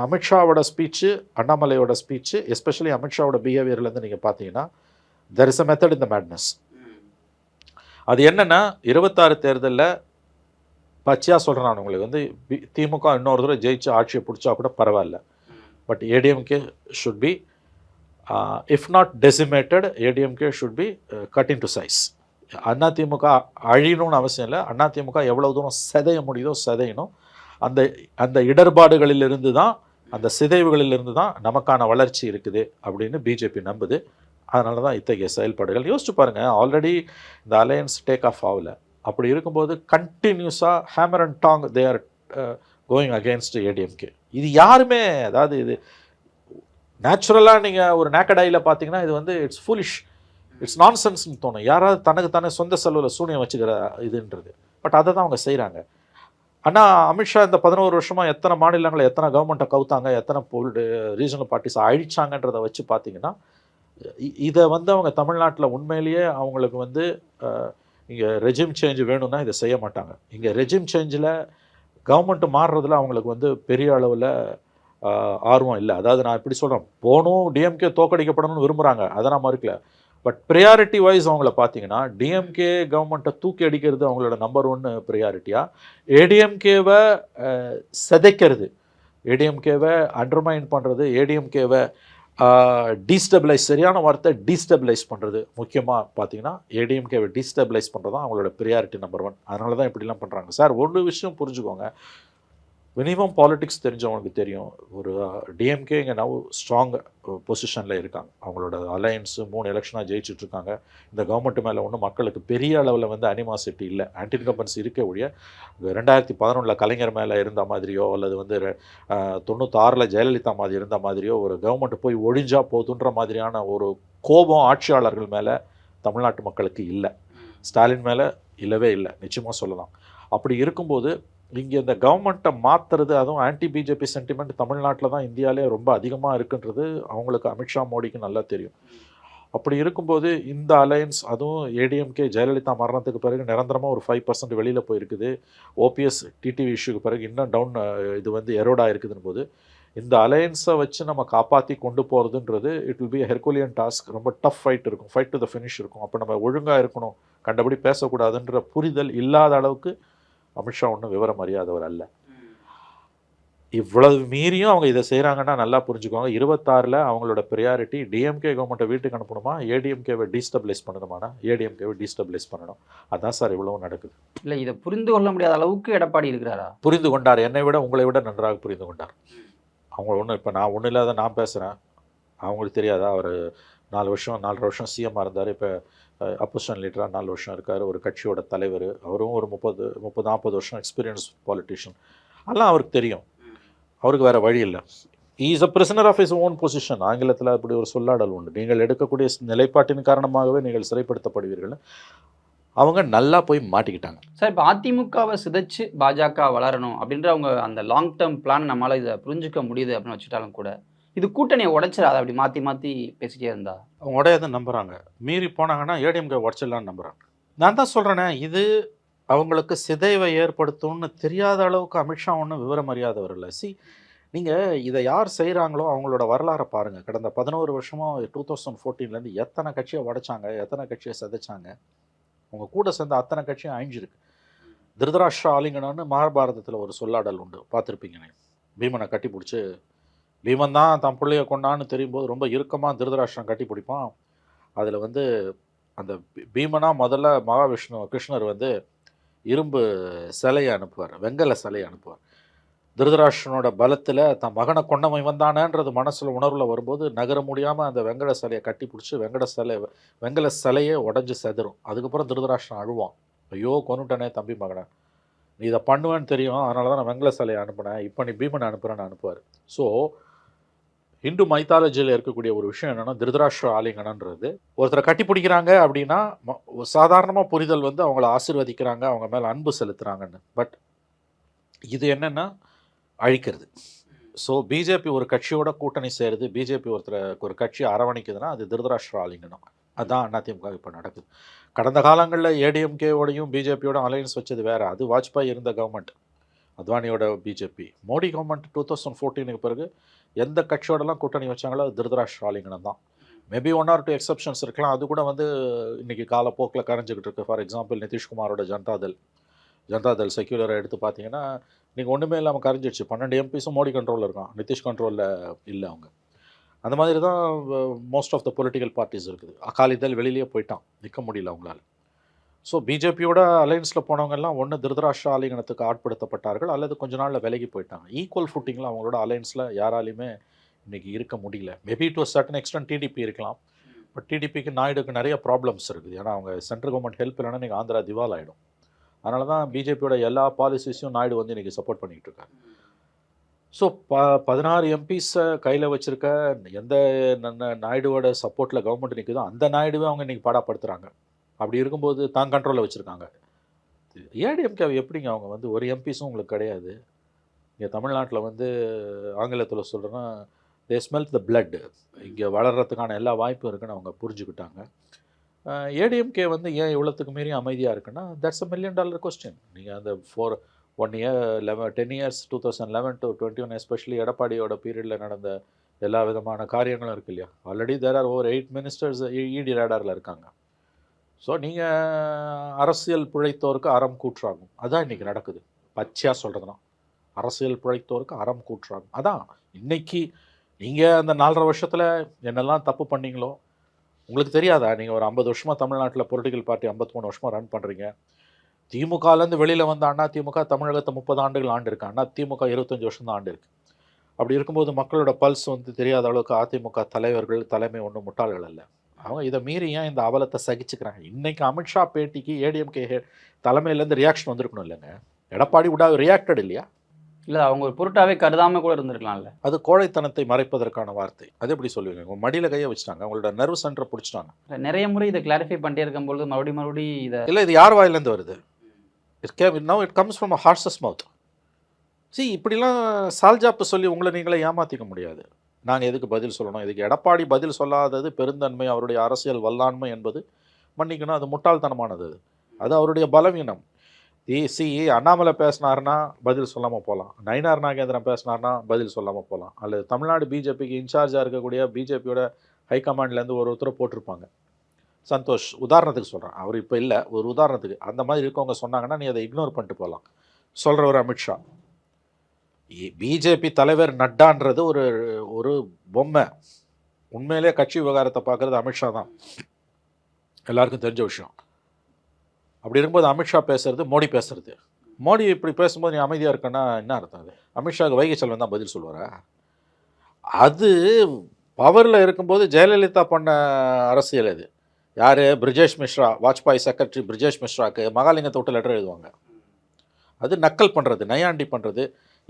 அமித்ஷாவோட ஸ்பீச்சு, அண்ணாமலையோட ஸ்பீச்சு, எஸ்பெஷலி அமித்ஷாவோட பிஹேவியர்லேருந்து நீங்கள் பார்த்தீங்கன்னா there is a method in the madness. அது என்னென்னா, 26 தேர்தலில் பச்சையாக சொல்கிறேன் நான் உங்களுக்கு, திமுக இன்னொரு தடவை ஜெயிச்சு ஆட்சியை பிடிச்சா கூட பரவாயில்ல. But ADMK should be if not decimated, ADMK should be cut into size. அதிமுக அழியணும்னு அவசியம் இல்லை. அதிமுக எவ்வளோ தூரம் சிதைய முடியுதோ சிதையணும். அந்த இடர்பாடுகளிலிருந்து தான், அந்த சிதைவுகளிலிருந்து தான் நமக்கான வளர்ச்சி இருக்குது அப்படின்னு பிஜேபி நம்புது. அதனால தான் இத்தகைய செயல்பாடுகள். யோசிச்சு பாருங்கள், ஆல்ரெடி இந்த அலையன்ஸ் டேக் ஆஃப் ஆகலை. அப்படி இருக்கும்போது கண்டினியூஸாக hammer and tong they are going against ADMK. இது யாருமே, அதாவது இது நேச்சுரலாக நீங்கள் ஒரு நேக்கடாயில் பார்த்தீங்கன்னா இது இட்ஸ் ஃபுலிஷ், இட்ஸ் நான்சென்ஸ்னு தோணும். யாராவது தனக்கு தானே சொந்த செலவில் சூனியம் வச்சுக்கிற இதுன்றது. பட் அதை தான் அவங்க செய்கிறாங்க. ஆனால் அமித்ஷா இந்த 11 வருஷமாக எத்தனை மாநிலங்களை, எத்தனை கவர்மெண்ட்டை கவுத்தாங்க, எத்தனை ரீஜனல் பார்ட்டிஸ் அழிச்சாங்கன்றதை வச்சு பார்த்தீங்கன்னா, இதை அவங்க தமிழ்நாட்டில் உண்மையிலேயே அவங்களுக்கு இங்கே ரெஜிம் சேஞ்ச் வேணும்னா இதை செய்ய மாட்டாங்க. இங்கே ரெஜிம் சேஞ்சில் கவர்மெண்ட்டு மாறுறதுல அவங்களுக்கு பெரிய அளவில் ஆர்வம் இல்லை. அதாவது நான் இப்படி சொல்கிறேன், போகணும் டிஎம்கே தோக்கடிக்கப்படணும்னு விரும்புகிறாங்க, அதை நான் மறுக்கல. பட் ப்ரையாரிட்டி வைஸ் அவங்கள பார்த்தீங்கன்னா டிஎம்கே கவர்மெண்ட்டை தூக்கி அடிக்கிறது அவங்களோட நம்பர் 1 ப்ரையாரிட்டியாக, ஏடிஎம்கேவை சிதைக்கிறது, ஏடிஎம்கேவை அண்டர்மைன் பண்ணுறது, ஏடிஎம்கேவை டீஸ்டபிளைஸ், சரியான வார்த்தை டீஸ்டபிளைஸ் பண்ணுறது. முக்கியமாக பார்த்தீங்கன்னா ஏடிஎம்கேவை டீஸ்டபிளைஸ் பண்ணுறது தான் அவங்களோட ப்ரியாரிட்டி நம்பர் 1. அதனால தான் இப்படிலாம் பண்ணுறாங்க. சார் ஒரு விஷயம் புரிஞ்சுக்கோங்க, மினிமம் பாலிடிக்ஸ் தெரிஞ்சவங்களுக்கு தெரியும், ஒரு டிஎம்கே இங்கே நவ் ஸ்ட்ராங் பொசிஷனில் இருக்காங்க. அவங்களோட அலையன்ஸு 3 எலெக்ஷனாக ஜெயிச்சுட்ருக்காங்க. இந்த கவர்மெண்ட் மேலே ஒன்றும் மக்களுக்கு பெரிய அளவில் வந்து அனிமாசிட்டி இல்லை. ஆன்டி இன்கம்பன்ஸ் இருக்க ஒழிய 2011 கலைஞர் மேலே இருந்த மாதிரியோ அல்லது வந்து 96 ஜெயலலிதா மாதிரி இருந்த மாதிரியோ ஒரு கவர்மெண்ட் போய் ஒழிஞ்சா போதுன்ற மாதிரியான ஒரு கோபம் ஆட்சியாளர்கள் மேலே தமிழ்நாட்டு மக்களுக்கு இல்லை. ஸ்டாலின் மேலே இல்லவே இல்லை, நிச்சயமாக சொல்லலாம். அப்படி இருக்கும்போது இங்கே இந்த கவர்மெண்ட்டை மாற்றுறது, அதுவும் ஆன்டி பிஜேபி சென்டிமெண்ட் தமிழ்நாட்டில் தான் இந்தியாவிலே ரொம்ப அதிகமாக இருக்குன்றது அவங்களுக்கு அமித்ஷா மோடிக்கு நல்லா தெரியும். அப்படி இருக்கும்போது இந்த அலையன்ஸ், அதுவும் ஏடிஎம்கே ஜெயலலிதா மரணத்துக்கு பிறகு நிரந்தரமாக ஒரு 5% வெளியில் போயிருக்குது. ஓபிஎஸ் டிடிவி இஷ்யூக்கு பிறகு இன்னும் டவுன் இது வந்து எரோடாக இருக்குதுன்னு போது இந்த அலையன்ஸை வச்சு நம்ம காப்பாற்றி கொண்டு போகிறதுன்றது it will be Herculean task. ரொம்ப டஃப் ஃபைட் இருக்கும், ஃபைட் டு த ஃபினிஷ் இருக்கும். அப்போ நம்ம ஒழுங்காக இருக்கணும், கண்டபடி பேசக்கூடாதுன்ற புரிதல் இல்லாத அளவுக்கு அமித்ஷா ஒன்றும் விவரம் அறியாதவர் அல்ல. இவ்வளவு மீறியும் அவங்க இதை செய்கிறாங்கன்னா நல்லா புரிஞ்சுக்கோங்க. 26 அவங்களோட ப்ரியாரிட்டி டிஎம்கே கவர்மெண்ட்டை வீட்டுக்கு அனுப்பணுமா, ஏடிஎம்கேவை டீஸ்டபிளைஸ் பண்ணணுமானா ஏடிஎம்கேவை டீஸ்டபிளைஸ் பண்ணணும். அதான் சார் இவ்வளவும் நடக்குது. இல்லை, இதை புரிந்து கொள்ள முடியாத அளவுக்கு எடப்பாடி இருக்கிறாரா? புரிந்து கொண்டார், என்னை விட உங்களை விட நன்றாக புரிந்து கொண்டார். அவங்க ஒன்றும் இப்போ நான் ஒன்றும் இல்லாத நான் பேசுகிறேன், அவங்களுக்கு தெரியாதா? அவர் 4.5 வருஷம் சிஎம்மாக இருந்தார். இப்போ அப்போசிஷன் லீடராக 4 வருஷம் இருக்கார். ஒரு கட்சியோட தலைவர். அவரும் ஒரு 30-40 வருஷம் எக்ஸ்பீரியன்ஸ் பாலிட்டிஷியன். அதெல்லாம் அவருக்கு தெரியும். அவருக்கு வேறு வழி இல்லை. His a prisoner of his own position. ஆங்கிலத்தில் அப்படி ஒரு சொல்லாடல் உண்டு. நீங்கள் எடுக்கக்கூடிய நிலைப்பாட்டின் காரணமாகவே நீங்கள் சிறைப்படுத்தப்படுவீர்கள். அவங்க நல்லா போய் மாட்டிக்கிட்டாங்க. சார், இப்போ அதிமுகவை சிதைச்சு பாஜக வளரணும் அப்படின்ற அவங்க அந்த லாங் டேர்ம் பிளான் நம்மளால் இதை புரிஞ்சுக்க முடியுது அப்படின்னு வச்சுட்டாலும் கூட இது கூட்டணியை உடைச்சிடாது. அப்படி மாற்றி மாற்றி பேசிட்டே இருந்தா அவங்க உடையாத நம்புகிறாங்க. மீறி போனாங்கன்னா ஏடிஎம்கே உடச்சிடலான்னு நம்புகிறாங்க. நான் தான் சொல்கிறேனே, இது அவங்களுக்கு சிதைவை ஏற்படுத்தும்னு தெரியாத அளவுக்கு அமித்ஷா ஒன்றும் விவரம் அறியாதவர் இல்லை. நீங்கள் இதை யார் செய்கிறாங்களோ அவங்களோட வரலாறை பாருங்கள். கடந்த 11 வருஷமாக 2014 எத்தனை கட்சியை உடைச்சாங்க, எத்தனை கட்சியை சிதைச்சாங்க. அவங்க கூட சேர்ந்த அத்தனை கட்சியும் அழிஞ்சிருக்கு. திருதராஷ்டிரா ஆலிங்கனான்னு மகாபாரதத்தில் ஒரு சொல்லாடல் உண்டு, பார்த்துருப்பீங்கண்ணே. பீமனை கட்டி பிடிச்சி, பீமன் தான் தன் பிள்ளைய கொண்டான்னு தெரியும் போது ரொம்ப இறுக்கமாக திருதராஷ்டிரம் கட்டி பிடிப்பான். அதில் வந்து அந்த பீமனா முதல்ல கிருஷ்ணர் வந்து இரும்பு சிலையை அனுப்புவார், வெங்கல சிலையை அனுப்புவார். திருதராஷ்டிரனோட பலத்தில் தன் மகனை கொண்டவன் வந்தானேன்றது மனசில் உணர்வில் வரும்போது நகர முடியாமல் அந்த வெங்கல சிலையை கட்டி பிடிச்சி வெங்கல சிலையே உடஞ்சி செதறும். அதுக்கப்புறம் திருதராஷ்டிரன் அழுவான், ஐயோ கொன்னுட்டனே தம்பி மகனை, நீ இதை பண்ணுவேன்னு தெரியும், அதனால தான் நான் வெங்கல சிலையை அனுப்புனேன், இப்போ நீ பீமனை அனுப்புகிறேன்னு அனுப்புவார். ஸோ இந்து மைத்தாலஜியில் இருக்கக்கூடிய ஒரு விஷயம் என்னென்னா, திருதராஷ்டிர ஆலிங்கனன்றது ஒருத்தரை கட்டி பிடிக்கிறாங்க அப்படின்னா சாதாரணமாக புரிதல் வந்து அவங்கள ஆசீர்வதிக்கிறாங்க, அவங்க மேலே அன்பு செலுத்துகிறாங்கன்னு. பட் இது என்னென்னா அழிக்கிறது. ஸோ பிஜேபி ஒரு கட்சியோட கூட்டணி சேருது, பிஜேபி ஒரு கட்சியை அரவணைக்குதுன்னா அது திருதராஷ்டிர ஆலிங்கனம். அதுதான் அதிமுக இப்போ நடக்குது. கடந்த காலங்களில் ஏடிஎம்கேவோடையும் பிஜேபியோட அலையன்ஸ் வச்சது வேறு. அது வாஜ்பாய் இருந்த கவர்மெண்ட், அத்வானியோட பிஜேபி. மோடி கவர்மெண்ட் 2014 பிறகு எந்த கட்சியோடலாம் கூட்டணி வச்சாங்களோ அது திருதராஷ்டிர ஆலிங்கனம் தான். மேபி 1 or 2 எக்ஸப்ஷன்ஸ் இருக்கலாம். அது கூட வந்து இன்றைக்கி காலப்போக்கில் கரைஞ்சிக்கிட்டு இருக்கு. ஃபார் எக்ஸாம்பிள் நிதிஷ்குமாரோட ஜனதாதள் செக்யூலரை எடுத்து பார்த்தீங்கன்னா நீங்கள் ஒன்றுமே இல்லாமல் கரைஞ்சிடுச்சு. 12 எம்பிஸும் மோடி கண்ட்ரோலில் இருக்கான், நிதிஷ் கண்ட்ரோலில் இல்லை அவங்க. அந்த மாதிரி தான் most of the political parties இருக்குது. அகாலிதள் வெளியிலேயே போயிட்டான், நிற்க முடியல அவங்களால. ஸோ பிஜேபியோட அலையன்ஸில் போனவங்கெல்லாம் ஒன்று திருதராஷ்டிர ஆலிங்கனத்துக்கு ஆட்படுத்தப்பட்டார்கள் அல்லது கொஞ்ச நாளில் விலகி போயிட்டாங்க. ஈக்குவல் ஃபுட்டிங்கில் அவங்களோட அலையன்ஸில் யாராலையுமே இன்றைக்கி இருக்க முடியல. Maybe to certain extent TDP இருக்கலாம். பட் டிடிபிக்கு நாயுடுக்கு நிறைய ப்ராப்ளம்ஸ் இருக்குது. ஏன்னா அவங்க சென்ட்ரல் கவர்மெண்ட் ஹெல்ப் இல்லைன்னா நீங்கள் ஆந்திரா திவால் ஆகிடும். அதனால தான் பிஜேபியோட எல்லா பாலிசிஸையும் நாயுடு வந்து இன்றைக்கி சப்போர்ட் பண்ணிகிட்டு இருக்காரு. ஸோ 16 எம்பிஸை கையில் வச்சுருக்க எந்த நாயுடுவோட சப்போர்ட்டில் கவர்மெண்ட் நிற்குதோ அந்த நாயுடுவே அவங்க இன்றைக்கி பாடாப்படுத்துகிறாங்க. அப்படி இருக்கும்போது தான் கண்ட்ரோலில் வச்சுருக்காங்க. ஏடிஎம்கே எப்படிங்க அவங்க வந்து ஒரு எம்பிஸும் உங்களுக்கு கிடையாது. இங்கே தமிழ்நாட்டில் வந்து ஆங்கிலத்தில் சொல்கிறேன்னா தே ஸ்மெல் த பிளட். இங்கே வளர்கிறதுக்கான எல்லா வாய்ப்பும் இருக்குன்னு அவங்க புரிஞ்சுக்கிட்டாங்க. ஏடிஎம்கே வந்து ஏன் இவ்வளோத்துக்கு மீறி அமைதியாக இருக்குன்னா தட்ஸ் $1 million கொஸ்டின். நீங்கள் அந்த 10 years 2011 to 2021 எஸ்பெஷலி எடப்பாடியோட பீரியடில் நடந்த எல்லா விதமான காரியங்களும் இருக்கு இல்லையா. Already there are over 8 ministers இடி ரேடாரில் இருக்காங்க. ஸோ நீங்கள் அரசியல் பிழைத்தோருக்கு அறம் கூற்றாகும். அதான் இன்றைக்கி நடக்குது. பச்சையாக சொல்கிறதுனா அரசியல் பிழைத்தோருக்கு அறம் கூற்றாகும். அதான் இன்றைக்கி நீங்கள் அந்த 4.5 வருஷத்தில் என்னெல்லாம் தப்பு பண்ணீங்களோ உங்களுக்கு தெரியாதா? நீங்கள் ஒரு 50 வருஷமாக தமிழ்நாட்டில் பொலிட்டிக்கல் பார்ட்டி 53 வருஷமாக ரன் பண்ணுறீங்க. திமுகலேருந்து வெளியில் வந்த அண்ணா திமுக தமிழகத்தை 30 ஆண்டுகள் ஆண்டு இருக்கு. அண்ணா திமுக 25 வருஷம் தான் ஆண்டு இருக்கு. அப்படி இருக்கும்போது மக்களோட பல்ஸ் வந்து தெரியாத அளவுக்கு அதிமுக தலைவர்கள் தலைமை ஒன்றும் முட்டாள்கள் அல்ல. அவங்க இதை மீறி ஏன் இந்த அவலத்தை சகிச்சுக்கிறாங்க? இன்னைக்கு அமித்ஷா பேட்டிக்கு ஏடிஎம்கே தலைமையிலேருந்து ரியாக்ஷன் வந்திருக்கணும் இல்லைங்க. எடப்பாடி விட ரியாக்டட் இல்லையா? இல்லை அவங்க ஒரு பொருட்டாவே கருதாமல் கூட இருந்திருக்கலாம்ல. அது கோழைத்தனத்தை மறைப்பதற்கான வார்த்தை. அது எப்படி சொல்லுவீங்க? உங்கள் மடியில் கையை வச்சுட்டாங்க, உங்களோட நர்வ் சென்டரை பிடிச்சிட்டாங்க. நிறைய முறை இதை கிளாரிஃபை பண்ணிட்டே இருக்கும்போது மறுபடியும் இதை இல்லை, இது யார் வாயிலேருந்து வருது? It comes from a horse's mouth. இப்படிலாம் சால்ஜாப்பு சொல்லி உங்களை நீங்களே ஏமாற்றிக்க முடியாது. நாங்கள் எதுக்கு பதில் சொல்லணும்? இதுக்கு எடப்பாடி பதில் சொல்லாதது பெருந்தன்மை, அவருடைய அரசியல் வல்லாண்மை என்பது மன்னிக்கணும், அது முட்டாள்தனமானது. அது அவருடைய பலவீனம். அண்ணாமலை பேசினார்னா பதில் சொல்லாமல் போகலாம், நயினார் நாகேந்திரன் பேசினார்னா பதில் சொல்லாமல் போகலாம், அல்லது தமிழ்நாடு பிஜேபிக்கு இன்சார்ஜாக இருக்கக்கூடிய பிஜேபியோட ஹைகமாண்ட்லேருந்து ஒருத்தரை போட்டிருப்பாங்க. சந்தோஷ் உதாரணத்துக்கு சொல்கிறேன், அவர் இப்போ இல்லை, ஒரு உதாரணத்துக்கு அந்த மாதிரி இருக்கவங்க சொன்னாங்கன்னா நீ அதை இக்னோர் பண்ணிட்டு போகலாம். சொல்கிறவர் அமித்ஷா. பிஜேபி தலைவர் நட்டான்றது ஒரு ஒரு பொம்மை. உண்மையிலே கட்சி விவகாரத்தை பார்க்குறது அமித்ஷா தான், எல்லாருக்கும் தெரிஞ்ச விஷயம். அப்படி இருக்கும்போது அமித்ஷா பேசுறது, மோடி பேசுறது. மோடி இப்படி பேசும்போது நீ அமைதியாக இருக்கன்னா என்ன அர்த்தம்? அது அமித்ஷாவுக்கு வைகை செல்வன் தான் பதில் சொல்லுவாரா? அது பவரில் இருக்கும்போது ஜெயலலிதா பண்ண அரசியல். அது யார்? பிரிஜேஷ் மிஸ்ரா, வாஜ்பாய் செக்ரட்டரி பிரிஜேஷ் மிஸ்ராக்கு மகாலிங்கத்தை விட்டு லெட்டர் எழுதுவாங்க. அது நக்கல் பண்ணுறது, நையாண்டி பண்ணுறது,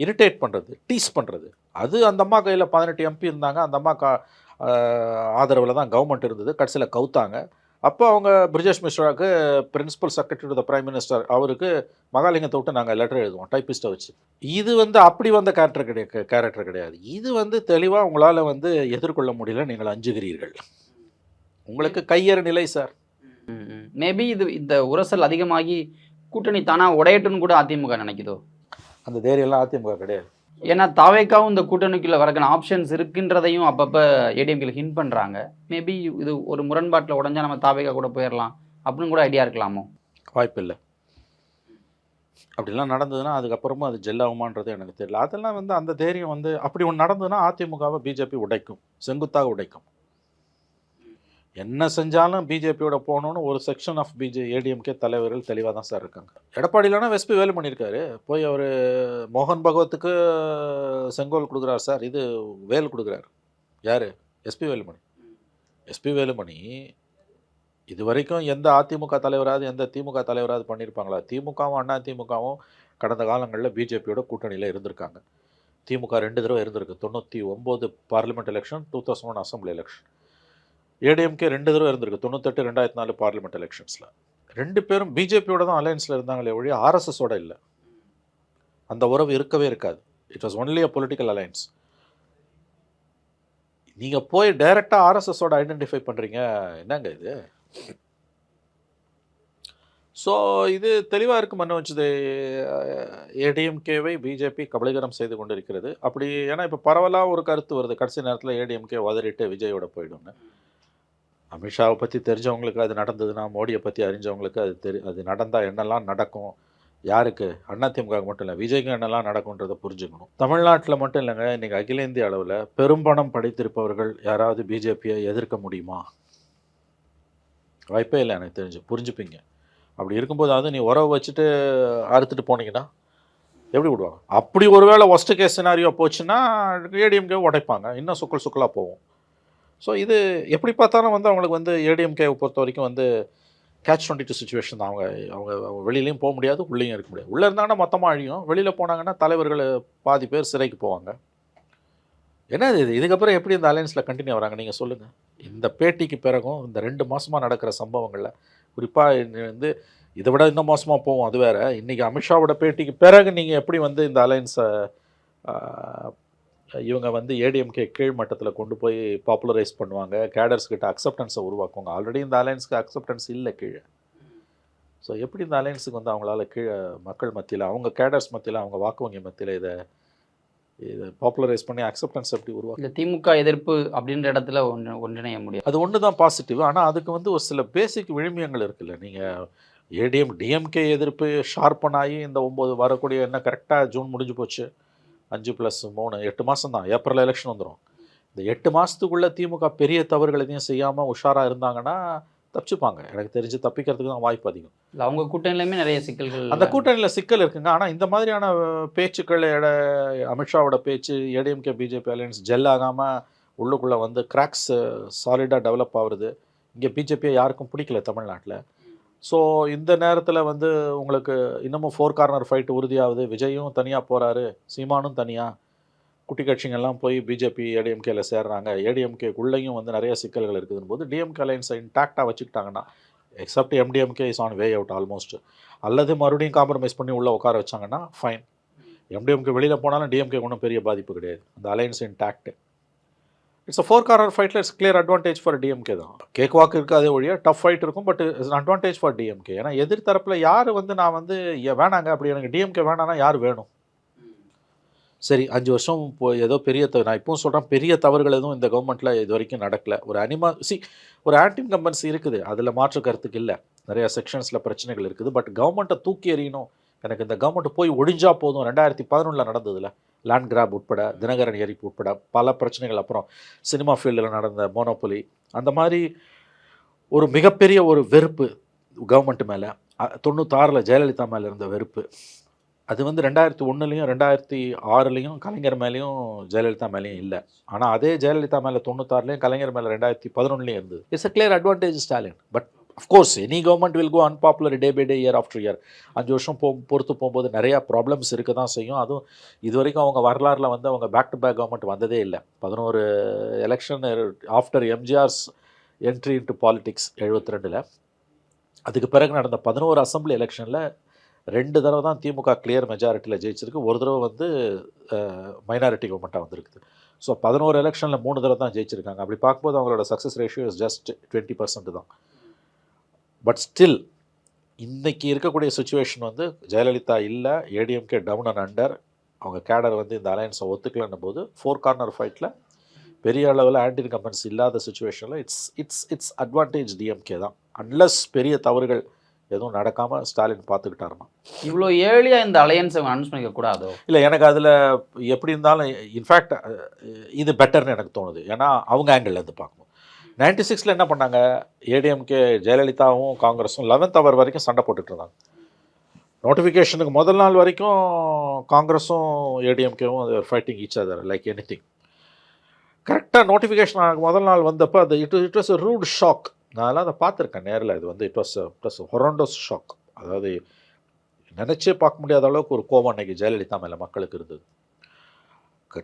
இரிட்டேட் பண்ணுறது, டீஸ் பண்ணுறது. அது அந்த அம்மா கையில் 18 எம்பி இருந்தாங்க. அந்த அம்மா ஆதரவில் தான் கவர்மெண்ட் இருந்தது. கடைசியில் கவுத்தாங்க. அப்போ அவங்க பிரிஜேஷ் மிஸ்ராவுக்கு principal secretary to the prime minister, அவருக்கு மகாலிங்கத்தை விட்டு நாங்கள் லெட்டர் எழுதுவோம் டைப்பிஸ்ட்டை வச்சு. இது அப்படி வந்த கேரக்டர் கிடையாது. இது தெளிவாக உங்களால் எதிர்கொள்ள முடியல, நீங்கள் அஞ்சுகிறீர்கள். உங்களுக்கு கையறு நிலை சார். மேபி இந்த உரசல் அதிகமாகி கூட்டணி தானாக உடையட்டுன்னு கூட அதிமுக நினைக்குதோ? அந்த தைரியெல்லாம் அதிமுக கிடையாது. ஏன்னா தாவேக்காவும் இந்த கூட்டணிக்குள்ளே வரக்கான ஆப்ஷன்ஸ் இருக்குன்றதையும் அப்பப்போ ஏடிஎம்கேல ஹிண்ட் பண்ணுறாங்க. மேபி இது ஒரு முரண்பாட்டில் உடஞ்சா நம்ம தாவேக்கா கூட போயிடலாம் அப்படின்னு கூட ஐடியா இருக்கலாமோ? வாய்ப்பு இல்லை. அப்படிலாம் நடந்ததுன்னா அதுக்கப்புறமா அது ஜெல்லாகுமான்றது எனக்கு தெரியல. அதெல்லாம் அந்த தைரியம் அப்படி ஒன்று நடந்ததுன்னா அதிமுகவை பிஜேபி உடைக்கும், செங்குத்தாக உடைக்கும். என்ன செஞ்சாலும் பிஜேபியோட போகணுன்னு ஒரு செக்ஷன் ஆஃப் ஏடிஎம்கே தலைவர்கள் தெளிவாக தான் சார் இருக்காங்க. எடப்பாடி இல்லைனா எஸ்பி வேலுமணி இருக்காரு. போய் அவர் மோகன் பகவத்துக்கு செங்கோல் கொடுக்குறாரு சார், இது வேல் கொடுக்குறாரு. யார்? எஸ்பி வேலுமணி. எஸ்பி வேலுமணி இது வரைக்கும் எந்த அதிமுக தலைவராது எந்த திமுக தலைவராது பண்ணியிருப்பாங்களா? திமுகவும் அண்ணா திமுகவும் கடந்த காலங்களில் பிஜேபியோட கூட்டணியில் இருந்திருக்காங்க. திமுக 2 தடவை இருந்திருக்கு. 99 parliament election, 2001 assembly election. ADMK 2 தடவை இருந்திருக்கு, 98, 2004 பார்லிமெண்ட் எலெக்ஷன்ஸில். 2 பேரும் பிஜேபியோட தான் அலையன்ஸில் இருந்தாங்களே ஒழிய ஆர்எஸ்எஸோட இல்லை. அந்த உறவு இருக்கவே இருக்காது. It was only a political alliance. நீங்கள் போய் டைரெக்டாக ஆர்எஸ்எஸோட ஐடென்டிஃபை பண்ணுறீங்க, என்னங்க இது? ஸோ இது தெளிவாக இருக்கும். என்ன வச்சுது, ஏடிஎம்கேவை பிஜேபி கபலீகரம் செய்து கொண்டு இருக்கிறது. அப்படி ஏன்னா இப்போ பரவலாக ஒரு கருத்து வருது, கடைசி நேரத்தில் ஏடிஎம்கே உதறிட்டு விஜயோட போயிடும்னு. அமித்ஷாவை பற்றி தெரிஞ்சவங்களுக்கு அது நடந்ததுன்னா, மோடியை பற்றி அறிஞ்சவங்களுக்கு அது நடந்தால் என்னெல்லாம் நடக்கும், யாருக்கு? அதிமுக மட்டும் இல்லை, விஜய்க்கு என்னெல்லாம் நடக்கும்ன்றதை புரிஞ்சுக்கணும். தமிழ்நாட்டில் மட்டும் இல்லைங்க, இன்றைக்கி அகில இந்திய அளவில் பெரும்பணம் படைத்திருப்பவர்கள் யாராவது பிஜேபியை எதிர்க்க முடியுமா? வாய்ப்பே இல்லை எனக்கு தெரிஞ்சு. புரிஞ்சுப்பீங்க. அப்படி இருக்கும்போது அது நீ உறவு வச்சுட்டு அறுத்துட்டு போனீங்கன்னா எப்படி விடுவாங்க? அப்படி ஒருவேளை ஒஸ்ட் கேஸ் சினாரியோ போச்சுன்னா ஏடிஎம்கே உடைப்பாங்க, இன்னும் சுக்கலாக போகும். ஸோ இது எப்படி பார்த்தாலும் அவங்களுக்கு ஏடிஎம்கேவை பொறுத்த வரைக்கும் கேட்ச் 22 சுச்சுவேஷன் தான். அவங்க வெளியிலையும் போக முடியாது, உள்ளேயும் இருக்க முடியாது. உள்ளே இருந்தாங்கன்னா மொத்தமாக அழியும், வெளியில் போனாங்கன்னா தலைவர்கள் பாதி பேர் சிறைக்கு போவாங்க. என்ன இதுக்கப்புறம் எப்படி இந்த அலையன்ஸில் கண்டினியூ வராங்க நீங்கள் சொல்லுங்கள். இந்த பேட்டிக்கு பிறகும் இந்த 2 மாதமாக நடக்கிற சம்பவங்களில் குறிப்பாக இதை விட இன்னும் மோசமாக போவோம், அது வேறு. இன்றைக்கி அமித்ஷாவோட பேட்டிக்கு பிறகு நீங்கள் எப்படி இந்த அலையன்ஸை இவங்க ஏடிஎம்கே கீழ் மட்டத்தில் கொண்டு போய் பாப்புலரைஸ் பண்ணுவாங்க, கேடர்ஸ் கிட்ட அக்செப்டன்ஸை உருவாக்குவாங்க. ஆல்ரெடி இந்த அலையன்ஸுக்கு அக்செப்டன்ஸ் இல்லை கீழே. ஸோ எப்படி இந்த அலையன்ஸுக்கு அவங்களால கீழே மக்கள் மத்தியில், அவங்க கேடர்ஸ் மத்தியில், அவங்க வாக்கு வங்கி மத்தியில் இதை பாப்புலரைஸ் பண்ணி அக்செப்டன்ஸ் எப்படி உருவாக்கும்? இந்த திமுக எதிர்ப்பு அப்படின்ற இடத்துல ஒன்றிணைய முடியும். அது ஒன்று தான் பாசிட்டிவ். ஆனால் அதுக்கு ஒரு சில பேசிக் விழுமியங்கள் இருக்குல்ல. நீங்கள் டிஎம்கே எதிர்ப்பு ஷார்ப்பன் ஆகி இந்த 9 வரக்கூடிய என்ன கரெக்டாக ஜூன் முடிஞ்சு போச்சு, 5+3 8 மாதம் தான். ஏப்ரல் எலெக்ஷன் வந்துடும். இந்த 8 மாதத்துக்குள்ளே திமுக பெரிய தவறுகள் எதையும் செய்யாமல் உஷாராக இருந்தாங்கன்னா தப்பிச்சுப்பாங்க. எனக்கு தெரிஞ்சு தப்பிக்கிறதுக்கு தான் வாய்ப்பு அதிகம். இல்லை அவங்க கூட்டணியிலுமே நிறைய சிக்கல்கள், அந்த கூட்டணியில் சிக்கல் இருக்குங்க. ஆனால் இந்த மாதிரியான பேச்சுக்கள் அமித்ஷாவோட பேச்சு ஏடிஎம்கே பிஜேபி அலையன்ஸ் ஜெல் ஆகாமல் உள்ளுக்குள்ளே வந்து கிராக்ஸ் சாலிடாக டெவலப் ஆகுறது இங்கே பிஜேபியை யாருக்கும் பிடிக்கல தமிழ்நாட்டில். ஸோ இந்த நேரத்தில் வந்து உங்களுக்கு இன்னமும் 4 கார்னர் ஃபைட் உறுதியாகுது. விஜயும் தனியாக போகிறாரு, சீமானும் தனியாக, குட்டி கட்சிங்கெல்லாம் போய் பிஜேபி ஏடிஎம்கேல சேர்றாங்க. ஏடிஎம்கேக்குள்ளேயும் வந்து நிறைய சிக்கல்கள் இருக்குதுன்னு போது டிஎம்கே அலையன்ஸை இன்டாக்டாக வச்சுக்கிட்டாங்கன்னா, except MDMK is on way out almost, அல்லது மறுபடியும் காம்ப்ரமைஸ் பண்ணி உள்ளே உட்கார வச்சாங்கன்னா ஃபைன். எம்டிஎம்கே வெளியில் போனாலும் டிஎம்கே ஒன்றும் பெரிய பாதிப்பு கிடையாது. அந்த அலையன்ஸ் இன்டாக்ட். இட்ஸ் 4 கார்னர் ஃபைட்டில் it's clear advantage for DMK தான். கேக் வாக்கு இருக்குது, அதே வழியாக டஃப் ஃபைட் இருக்கும். But it's advantage for DMK. ஏன்னா எதிர்த்தரப்பில் யார் வந்து நான் வந்து வேணாங்க அப்படி எனக்கு டிஎம்கே வேணான்னா யார் வேணும்? சரி 5 வருஷம் இப்போ ஏதோ பெரிய நான் இப்பவும் சொல்கிறேன், பெரிய தவறுகள் எதுவும் இந்த கவர்மெண்ட்டில் இது வரைக்கும் நடக்கலை. ஒரு ஒரு ஆன்டி இன்கம்பன்சி இருக்குது, அதில் மாற்று கருத்துக்கு இல்லை. நிறைய செக்ஷன்ஸில் பிரச்சனைகள் இருக்குது. பட் கவர்மெண்ட்டை தூக்கி எறியணும். எனக்கு இந்த கவர்மெண்ட் போய் ஒழிஞ்சா போதும். 2011 நடந்ததில்ல, லேண்ட் கிராப் உட்பட, தினகரன் எரிப்பு உட்பட பல பிரச்சனைகள், அப்புறம் சினிமா ஃபீல்டில் நடந்த மோனோபொலி, அந்த மாதிரி ஒரு மிகப்பெரிய ஒரு வெறுப்பு கவர்மெண்ட் மேலே. 96 ஜெயலலிதா மேலே இருந்த வெறுப்பு, அது வந்து 2001 2006 கலைஞர் மேலேயும் ஜெயலலிதா மேலேயும் இல்லை. ஆனால் அதே ஜெயலலிதா மேலே 96 கலைஞர் மேலே 2011 இருந்தது. It's a clear advantage Stalin. But of course any government will go unpopular day by day, year after year. 5 வருஷம் பொறுத்து போகும்போது நிறையா ப்ராப்ளம்ஸ் இருக்க தான் செய்யும். அதுவும் இது வரைக்கும் அவங்க வரலாறில் வந்து அவங்க பேக் டு பேக் கவர்மெண்ட் வந்ததே இல்லை. 11 election after MGR's entry into politics 72. அதுக்கு பிறகு நடந்த 11 அசம்பிளி எலெக்ஷனில் 2 தடவை தான் திமுக கிளியர் மெஜாரிட்டியில் ஜெயிச்சிருக்கு. ஒரு தடவை வந்து மைனாரிட்டி கவர்மெண்ட்டாக வந்திருக்குது. ஸோ 11 எலெக்ஷனில் 3 தடவை தான் ஜெயிச்சிருக்காங்க. அப்படி பார்க்கும்போது அவங்களோட சக்ஸஸ் ரேஷியோ இஸ் ஜஸ்ட் 20% தான். பட் ஸ்டில் இன்றைக்கி இருக்கக்கூடிய சுச்சுவேஷன் வந்து ஜெயலலிதா இல்லை, ஏடிஎம்கே டவுன் அண்ட் அண்டர், அவங்க கேடர் வந்து இந்த அலையன்ஸை ஒத்துக்கலன்னும் போது 4 கார்னர் ஃபைட்டில் பெரிய அளவில் ஆன்டி இன்கம்பன்சி இல்லாத சுச்சுவேஷனில் இட்ஸ் அட்வான்டேஜ் டிஎம்கே தான். அன்லஸ் பெரிய தவறுகள் எதுவும் நடக்காமல் ஸ்டாலின் பார்த்துக்கிட்டாருன்னா. இவ்வளோ ஏர்லியாக இந்த அலையன்ஸை அனௌன்ஸ் பண்ணிக்கக்கூடாதோ? இல்லை, எனக்கு அதில் எப்படி இருந்தாலும் இன்ஃபேக்ட் இது பெட்டர்னு எனக்கு தோணுது. ஏன்னா அவங்க ஆங்கிள்லேருந்து பார்க்கணும். 96 என்ன பண்ணாங்க, ஏடிஎம்கே ஜெயலலிதாவும் காங்கிரஸும் 11th hour வரைக்கும் சண்டை போட்டுட்டு இருந்தாங்க. நோட்டிஃபிகேஷனுக்கு முதல் நாள் வரைக்கும் காங்கிரஸும் ஏடிஎம்கேவும் fighting each other like anything. கரெக்டாக நோட்டிஃபிகேஷன் முதல் நாள் வந்தப்போ அது it was a rude shock. நான் அதை பார்த்துருக்கேன் நேரில். இது வந்து இட் வாஸ் ஹொரண்டோஸ் ஷாக். அதாவது நினச்சே பார்க்க முடியாத அளவுக்கு ஒரு கோபம் அன்றைக்கி ஜெயலலிதா மேலே மக்களுக்கு இருந்தது.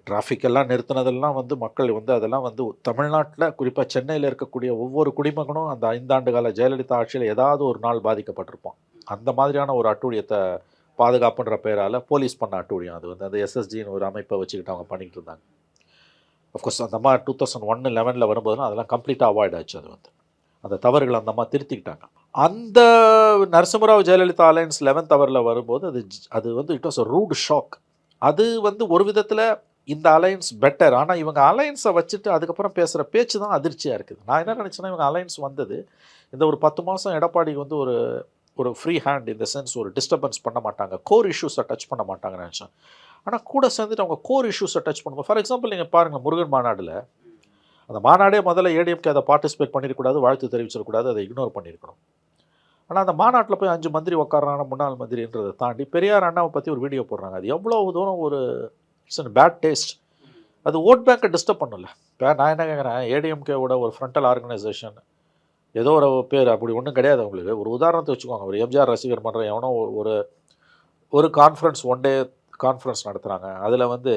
டிராஃபிக்கெல்லாம் நிறுத்தினதெல்லாம் வந்து மக்கள் வந்து அதெல்லாம் வந்து தமிழ்நாட்டில் குறிப்பாக சென்னையில் இருக்கக்கூடிய ஒவ்வொரு குடிமகனும் அந்த 5 ஆண்டு கால ஜெயலலிதா ஆட்சியில் ஏதாவது ஒரு நாள் பாதிக்கப்பட்டிருப்பான். அந்த மாதிரியான ஒரு அட்டூழியத்தை பாதுகாப்புன்ற பெயரால் போலீஸ் பண்ண அட்டூழியம். அது வந்து அந்த எஸ்எஸ்ஜின்னு ஒரு அமைப்பை வச்சுக்கிட்டு அவங்க பண்ணிக்கிட்டு இருந்தாங்க. அஃப்கோர்ஸ் அந்த மாதிரி 2001-11 வரும்போதுலாம் அதெல்லாம் கம்ப்ளீட்டாக அவாய்ட் ஆச்சு. அது வந்து அந்த தவறுகளை அந்த மாதிரி திருத்திக்கிட்டாங்க. அந்த Narasimha Rao Jayalalithaa alliance 11th hour வரும்போது அது வந்து it was a rude shock. அது வந்து ஒரு விதத்தில் இந்த அலையன்ஸ் பெட்டர். ஆனால் இவங்க அலையன்ஸை வச்சுட்டு அதுக்கப்புறம் பேசுகிற பேச்சு தான் அதிர்ச்சியாக இருக்குது. நான் என்ன நினச்சேன்னா, இவங்க அலையன்ஸ் வந்தது இந்த ஒரு 10 மாதம் எடப்பாடிக்கு வந்து ஒரு ஃப்ரீ ஹேண்ட், இந்த சென்ஸ் ஒரு டிஸ்டர்பன்ஸ் பண்ண மாட்டாங்க, கோர் இஷ்யூஸை டச் பண்ண மாட்டாங்கன்னு நினச்சேன். ஆனால் கூட சேர்ந்துட்டு அவங்க கோர் இஷ்யூஸை டச் பண்ணுவோம். ஃபார் எக்ஸாம்பிள் நீங்கள் பாருங்கள், முருகன் மாநாடில் அந்த மாநாடே முதல்ல ஏடிஎம்கே அதை பார்ட்டிசிபேட் பண்ணிடக்கூடாது, வாழ்த்து தெரிவிச்சிடக்கூடாது, அதை இக்னோர் பண்ணியிருக்கணும். ஆனால் அந்த மாநாட்டில் போய் 5 மந்திரி உட்காரான முன்னாள் மந்திரின்றதை தாண்டி பெரியார் அண்ணாவை பற்றி ஒரு வீடியோ போடுறாங்க. அது எவ்வளோ தூரம் ஒரு இட்ஸ் அண்ட் பேட் டேஸ்ட். அது ஓட் பேங்கை டிஸ்டர்ப் பண்ணல. இப்போ நான் என்ன கேட்குறேன், ஏடிஎம்கேவோட ஒரு ஃப்ரண்டல் ஆர்கனைசேஷன் ஏதோ ஒரு பேர் அப்படி ஒன்றும் கிடையாது அவங்களுக்கு. ஒரு உதாரணத்தை வச்சுக்கோங்க, ஒரு எம்ஜிஆர் ரசிகர் பண்ணுற எவனோ ஒரு கான்ஃபரன்ஸ், 1 day கான்ஃபரன்ஸ் நடத்துகிறாங்க. அதில் வந்து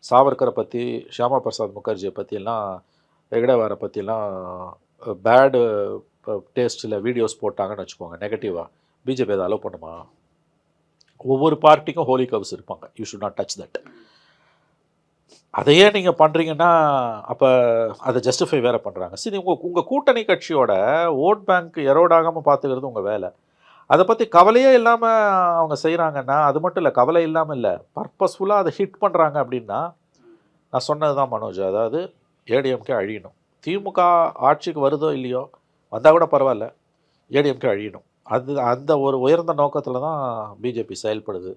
சாவர்கரை பற்றி, ஷியாமா பிரசாத் முகர்ஜியை பற்றியெல்லாம், ஹெக்டேவாரை பற்றியெல்லாம் பேடு டேஸ்ட்டில் வீடியோஸ் போட்டாங்கன்னு வச்சுக்கோங்க, நெகட்டிவாக. பிஜேபி அதை அலோவ் பண்ணுமா? ஒவ்வொரு பார்ட்டிக்கும் ஹோலி கவ்ஸ் இருப்பாங்க. You should not touch that. அதையே நீங்கள் பண்ணுறீங்கன்னா அப்போ அதை ஜஸ்டிஃபை வேறு பண்ணுறாங்க. சரி, உங்கள் கூட்டணி கட்சியோட ஓட் பேங்க் எரோடாகாமல் பார்த்துக்கிறது உங்கள் வேலை. அதை பற்றி கவலையே இல்லாமல் அவங்க செய்கிறாங்கன்னா, அது மட்டும் இல்லை, கவலை இல்லாமல் இல்லை, பர்பஸ்ஃபுல்லாக அதை ஹிட் பண்ணுறாங்க. அப்படின்னா நான் சொன்னது தான் மனோஜ், அதாவது ஏடிஎம்கே அழியணும். திமுக ஆட்சிக்கு வருதோ இல்லையோ, வந்தால் கூட பரவாயில்ல, ஏடிஎம்கே அழியணும். அந்த ஒரு உயர்ந்த நோக்கத்தில் தான் பிஜேபி செயல்படுது.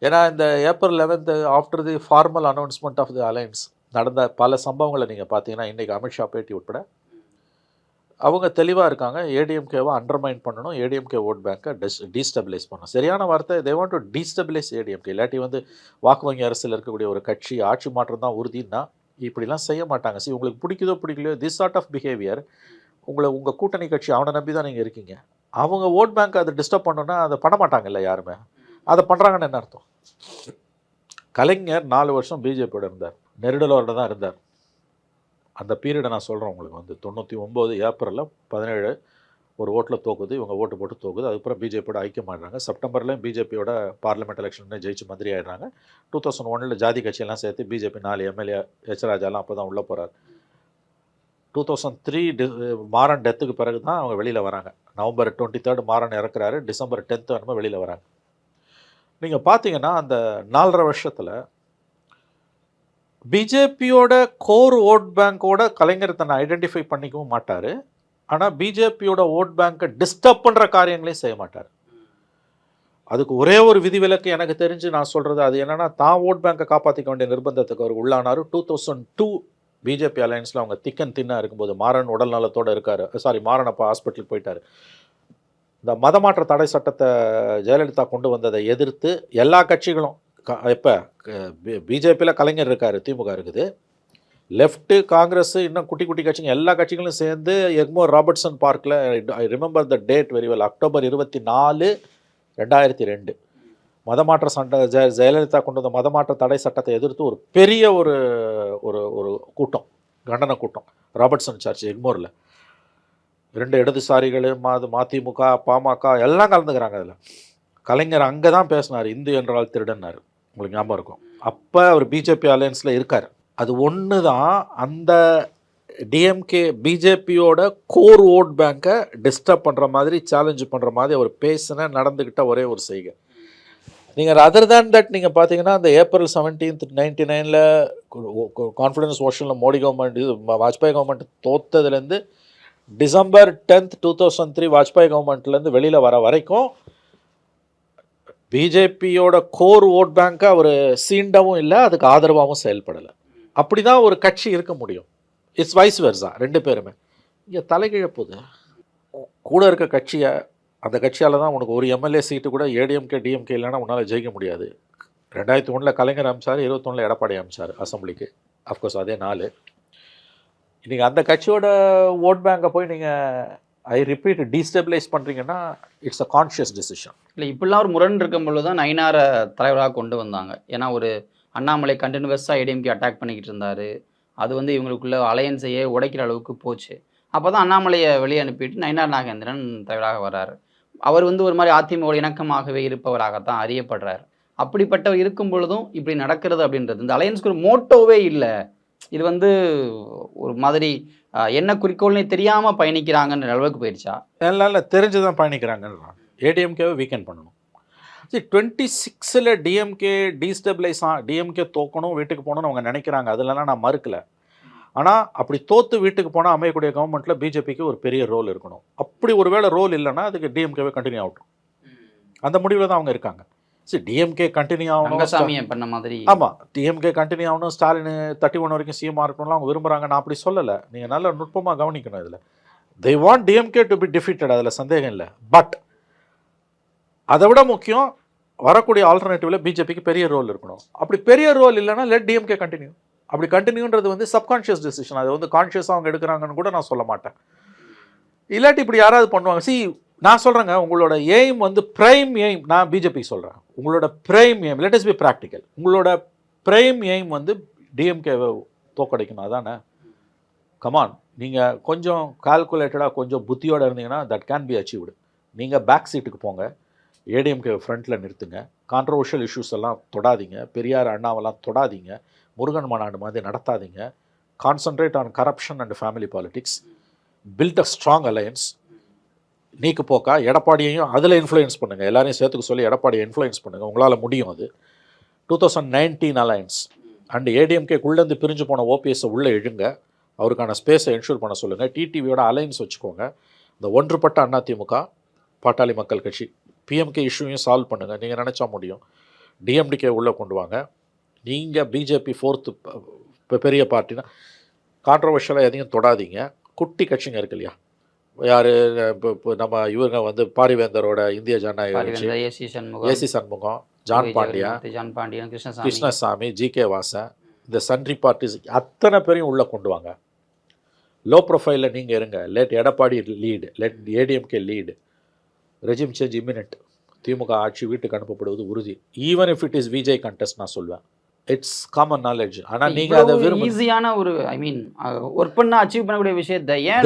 ஏன்னா இந்த April 11th after the formal announcement of the alliance, நடந்த பல சம்பவங்களை நீங்கள் பார்த்தீங்கன்னா இன்றைக்கி அமித்ஷா பேட்டி உட்பட அவங்க தெளிவாக இருக்காங்க. ஏடிஎம்கேவை அண்டர்மைன் பண்ணணும், ஏடிஎம்கே ஓட் பேங்க்கை டீஸ்டபிளைஸ் பண்ணணும். சரியான வார்த்தை, they want to destabilise ADMK. இல்லாட்டி வாக்கு வங்கி அரசில் இருக்கக்கூடிய ஒரு கட்சி ஆட்சி மாற்றம் தான் உறுதினா இப்படிலாம் செய்ய மாட்டாங்க. உங்களுக்கு பிடிக்குதோ பிடிக்கலையோ திஸ் சார்ட் ஆஃப் பிஹேவியர் உங்கள் கூட்டணி கட்சி அவனை நம்பி தான் நீங்கள் இருக்கீங்க. அவங்க ஓட் பேங்க் அதை டிஸ்டர்ப் பண்ணணுன்னா அதை பண்ண மாட்டாங்கல்ல யாருமே. அதை பண்ணுறாங்கன்னு என்ன அர்த்தம்? கலைஞர் 4 வருஷம் பிஜேபியோட இருந்தார், நெருடலோட தான் இருந்தார். அந்த பீரியடை நான் சொல்கிறேன் உங்களுக்கு. 99 ஏப்ரலில் 17 ஒரு ஓட்டில் தோக்குது, இவங்க ஓட்டு போட்டு தோக்குது. அதுக்கப்புறம் பிஜேபியோட ஐக்கியமாடுறாங்க. செப்டம்பர்லேயும் பிஜேபியோட பார்லிமெண்ட் எலெக்ஷன் ஜெயிச்சு மந்திரி ஆகிடுறாங்க. 2001 ஜாதி கட்சியெல்லாம் சேர்த்து பிஜேபி 4 எம்எல்ஏ எச் ராஜாலாம் அப்போ தான் உள்ளே போகிறார். 2003 மாறன் டெத்துக்கு பிறகு தான் அவங்க வெளியில் வராங்க. நவம்பர் 23 மாறன் இறக்குறாரு, டிசம்பர் 10 என்னமோ வெளியில் வராங்க. நீங்கள் பார்த்தீங்கன்னா அந்த 4.5 வருஷத்தில் பிஜேபியோட கோர் ஓட் பேங்கோட கலைஞர் தன்னை ஐடென்டிஃபை பண்ணிக்கவும் மாட்டார். ஆனால் பிஜேபியோட ஓட் பேங்கை டிஸ்டர்ப் பண்ணுற காரியங்களையும் செய்ய மாட்டார். அதுக்கு ஒரே ஒரு விதிவிலக்கு எனக்கு தெரிஞ்சு நான் சொல்கிறது, அது என்னென்னா தான் ஓட் பேங்கை காப்பாற்றிக்க வேண்டிய நிர்பந்தத்துக்கு அவர் உள்ளானார். 2002 பிஜேபி அலையன்ஸில் அவங்க திக்கன் தின்னாக இருக்கும்போது மாறன் உடல் நலத்தோடு இருக்கார். மாறன் அப்போ ஹாஸ்பிட்டலுக்கு போயிட்டார். இந்த மதமாற்ற தடை சட்டத்தை ஜெயலலிதா கொண்டு வந்ததை எதிர்த்து எல்லா கட்சிகளும் இப்போ பிஜேபியில் கலைஞர் இருக்கார், திமுக இருக்குது, லெஃப்ட்டு காங்கிரஸ், இன்னும் குட்டி குட்டி கட்சிங்க எல்லா கட்சிகளும் சேர்ந்து எக்மோர் ராபர்ட்சன் பார்க்கில், I remember the date very well, October 24, 2002 மதமாற்ற சண்டை ஜெயலலிதா கொண்டு வந்த மதமாற்ற தடை சட்டத்தை எதிர்த்து ஒரு பெரிய ஒரு ஒரு கூட்டம், கண்டன கூட்டம் ராபர்ட்சன் சர்ச் எக்மோரில். 2 இடதுசாரிகள், மதிமுக, பாமக எல்லாம் கலந்துக்கிறாங்க. அதில் கலைஞர் அங்கே தான் பேசினார், இந்து என்றால் திருடன்னார். உங்களுக்கு ஞாபகம் இருக்கும். அப்போ அவர் பிஜேபி அலையன்ஸில் இருக்கார். அது ஒன்று தான் அந்த டிஎம்கே பிஜேபியோட கோர் ஓட் பேங்கை டிஸ்டர்ப் பண்ணுற மாதிரி, சேலஞ்சு பண்ணுற மாதிரி அவர் பேசின நடந்துக்கிட்ட ஒரே ஒரு செய்கை. நீங்கள் அதர் தேன் தட் நீங்கள் பார்த்தீங்கன்னா அந்த ஏப்ரல் 17, 1999 கான்ஃபிடன்ஸ் ஓஷனில் மோடி கவர்மெண்ட் வாஜ்பாய் கவர்மெண்ட் தோத்ததுலேருந்து டிசம்பர் 10, 2003 வாஜ்பாய் கவர்மெண்ட்லேருந்து வெளியில் வர வரைக்கும் பிஜேபியோட கோர் ஓட் பேங்க்கை அவர் சீண்டவும் இல்லை, அதுக்கு ஆதரவாகவும் செயல்படலை. அப்படி தான் ஒரு கட்சி இருக்க முடியும். It's wise வெர்ஸா. 2 பேருமே இங்கே தலைகிழப்புது. கூட இருக்க கட்சியை, அந்த கட்சியால் தான் உனக்கு ஒரு எம்எல்ஏ சீட்டு கூட ஏடிஎம்கே டிஎம்கே இல்லைன்னா உன்னால் ஜெயிக்க முடியாது. 2001 கலைஞர் அமைச்சார், 21 எடப்பாடி அமைச்சார் அசம்பிளிக்கு. அஃப்கோர்ஸ் அதே 4. இன்றைக்கி அந்த கட்சியோட ஓட் பேங்கை போய் நீங்கள் டீஸ்டபிளைஸ் பண்ணுறீங்கன்னா இட்ஸ் அ கான்ஷியஸ் டிசிஷன். இல்லை, இப்படிலாம் ஒரு முரண் இருக்கும்பொழுது தான் நயினாரை தலைவராக கொண்டு வந்தாங்க. ஏன்னா ஒரு அண்ணாமலை கண்டினியூஸாக ஏடிஎம்கே அட்டாக் பண்ணிக்கிட்டு இருந்தார். அது இவங்களுக்குள்ள அலையன்ஸையே உடைக்கிற அளவுக்கு போச்சு. அப்போ தான் அண்ணாமலையை வெளியே அனுப்பிட்டு நயினார் நாகேந்திரன் தலைவராக வர்றாரு. அவர் ஒரு மாதிரி அதிமுக இணக்கமாகவே இருப்பவராகத்தான் அறியப்படுறாரு. அப்படிப்பட்டவர் இருக்கும் பொழுதும் இப்படி நடக்கிறது அப்படின்றது, இந்த அலையன்ஸ்க்கு ஒரு மோட்டோவே இல்லை. இது ஒரு மாதிரி என்ன குறிக்கோள்னே தெரியாமல் பயணிக்கிறாங்கன்ற அளவுக்கு போயிடுச்சா? இல்லை, தெரிஞ்சு தான் பயணிக்கிறாங்கன்றான். ஏடிஎம்கேவை வீக்கெண்ட் பண்ணணும். 26 டிஎம்கே டிஎம்கே தோக்கணும், வீட்டுக்கு போகணும்னு அவங்க நினைக்கிறாங்க. அதிலலாம் நான் மறுக்கலை. ஆனால் அப்படி தோற்று வீட்டுக்கு போனால் அமையக்கூடிய கவர்மெண்ட்டில் பிஜேபிக்கு ஒரு பெரிய ரோல் இருக்கணும். அப்படி ஒரு வேளை ரோல் இல்லைன்னா அதுக்கு டிஎம்கேவே கண்டினியூ ஆகட்டும். அந்த முடிவில் தான் அவங்க இருக்காங்க. டிஎம்கே கண்டினியூ ஆகணும் பண்ண மாதிரி. ஆமாம், டிஎம்கே கண்டினியூ ஆகணும், ஸ்டாலின் 31 வரைக்கும் சிஎம்மாக இருக்கணும்லாம் அவங்க விரும்புகிறாங்க. நான் அப்படி சொல்லலை. நீங்கள் நல்ல நுட்பமாக கவனிக்கணும். இதில் they want DMK to be defeated, அதில் சந்தேகம் இல்லை. பட் அதை விட முக்கியம் வரக்கூடிய ஆல்டர்னேட்டிவில் பிஜேபிக்கு பெரிய ரோல் இருக்கணும். அப்படி பெரிய ரோல் இல்லைன்னா லெட் டிஎம்கே கண்டினியூ. அப்படி கண்டினியூன்றது சப்கான்ஷியஸ் டிசிஷன். அது கான்ஷியஸாக அவங்க எடுக்கிறாங்கன்னு கூட நான் சொல்ல மாட்டேன். இல்லாட்டி இப்படி யாராவது பண்ணுவாங்க. நான் சொல்கிறேங்க, உங்களோட எய்ம் ப்ரைம் எய்ம், நான் பிஜேபி சொல்கிறேன், உங்களோட prime aim, let us B practical, உங்களோட ப்ரைம் எய்ம் டிஎம்கேவை தோக்கடிக்கணும். அதானே? கமான், நீங்கள் கொஞ்சம் கால்குலேட்டடாக கொஞ்சம் புத்தியோடு இருந்தீங்கன்னா தட் கேன் பி அச்சீவ்டு. நீங்கள் பேக் சீட்டுக்கு போங்க, ஏடிஎம்கே ஃப்ரண்ட்டில் நிறுத்துங்க, கான்ட்ரவர்ஷியல் இஷ்யூஸ் எல்லாம் தொடாதீங்க, பெரியார் அண்ணாவெல்லாம் தொடாதீங்க, முருகன் மாநாடு மாதிரி நடத்தாதீங்க, concentrate on corruption and family politics, build a strong alliance. நீக்கு போக்கா எடப்பாடியையும் அதில் இன்ஃப்ளூயன்ஸ் பண்ணுங்கள், எல்லாரையும் சேர்த்துக்க சொல்லி எடப்பாடியை இன்ஃப்ளூயன்ஸ் பண்ணுங்கள், உங்களால் முடியும். அது 2019 அலையன்ஸ் அண்ட் ஏடிஎம்கேக்குள்ளேருந்து பிரிஞ்சு போன ஓபிஎஸ்ஸை உள்ளே இழுங்க, அவருக்கான ஸ்பேஸை என்ஷூர் பண்ண சொல்லுங்கள். டிடிவியோட அலையன்ஸ் வச்சுக்கோங்க. இந்த ஒன்றுபட்ட அதிமுக, பாட்டாளி மக்கள் கட்சி, பிஎம்கே இஷ்யூவையும் சால்வ் பண்ணுங்கள். நீங்கள் நினச்சா முடியும். டிஎம்டிகே உள்ளே கொண்டு வாங்க. நீங்கள் பிஜேபி 4th இப்போ பெரிய பார்ட்டினா கான்ட்ரவர்ஷியலாக எதையும் தொடாதீங்க. குட்டி கட்சிங்க இருக்கு இல்லையா, யார் இப்போ நம்ம இவங்க வந்து பாரிவேந்தரோட Indhiya Jananayaga Katchi, A C Shanmugam, John Pandian, Krishnasamy, G K. Vasan, இந்த சன்ட்ரி பார்ட்டிஸ் அத்தனை பேரையும் உள்ளே கொண்டு வாங்க. லோ ப்ரொஃபைலில் நீங்கள் இருங்க. Let Edappadi lead, let ADMK lead. Regime change imminent. திமுக ஆட்சி வீட்டுக்கு அனுப்பப்படுவது உறுதி. Even if it is Vijay contest நான் சொல்வேன். It's common knowledge. ஆனால் நீங்கள் அதை ஈஸியான ஒரு ஒர்க் பண்ண அச்சீவ் பண்ணக்கூடிய விஷயத்தை ஏன்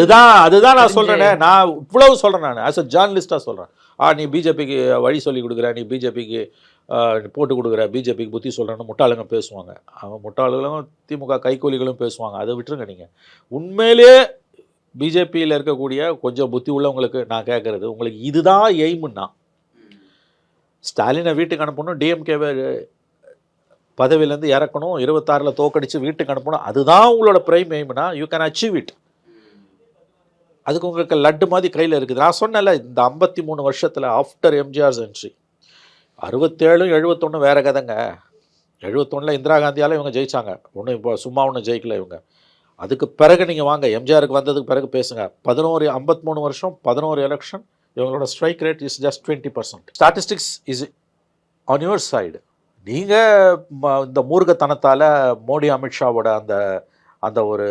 அதுதான் நான் சொல்கிறேனே. நான் இவ்வளவு சொல்கிறேன். நான் ஆஸ் அ ஜேர்னலிஸ்டாக சொல்கிறேன். நீ பிஜேபிக்கு வழி சொல்லி கொடுக்குற, நீ பிஜேபிக்கு போட்டு கொடுக்குற, பிஜேபிக்கு புத்தி சொல்கிறேன்னு முட்டாளுங்க பேசுவாங்க. அவங்க முட்டாளுகளும் திமுக கைகூலிகளும் பேசுவாங்க. அதை விட்டுருங்க. நீங்கள் உண்மையிலே பிஜேபியில் இருக்கக்கூடிய கொஞ்சம் புத்தி உள்ளவங்களுக்கு நான் கேட்குறது, உங்களுக்கு இதுதான் எய்முன்னா ஸ்டாலினை வீட்டுக்கு அனுப்பணும், டிஎம்கேவை பதவியிலேருந்து இறக்கணும், 26 தோக்கடித்து வீட்டுக்கு அனுப்பணும், அதுதான் உங்களோட பிரைம் எய்ம்னா யூ கேன் அச்சீவ் இட். அதுக்கு உங்களுக்கு லட்டு மாதிரி கையில் இருக்குது. நான் சொன்னேன்ல, இந்த 53 வருஷத்தில் ஆஃப்டர் எம்ஜிஆர் சென்ட்ரி 67, 71 வேறு கதைங்க. 71 இந்திரா காந்தியால் இவங்க ஜெயித்தாங்க. ஒன்றும் இப்போ சும்மா ஒன்றும் ஜெயிக்கல இவங்க. அதுக்கு பிறகு நீங்கள் வாங்க, எம்ஜிஆருக்கு வந்ததுக்கு பிறகு பேசுங்க. 53 வருஷம் 11 எலெக்ஷன், இவங்களோட strike rate is just 20%. Statistics is on your side. நீங்கள் இந்த மூர்க்கத்தனத்தால் மோடி அமித்ஷாவோட அந்த ஒரு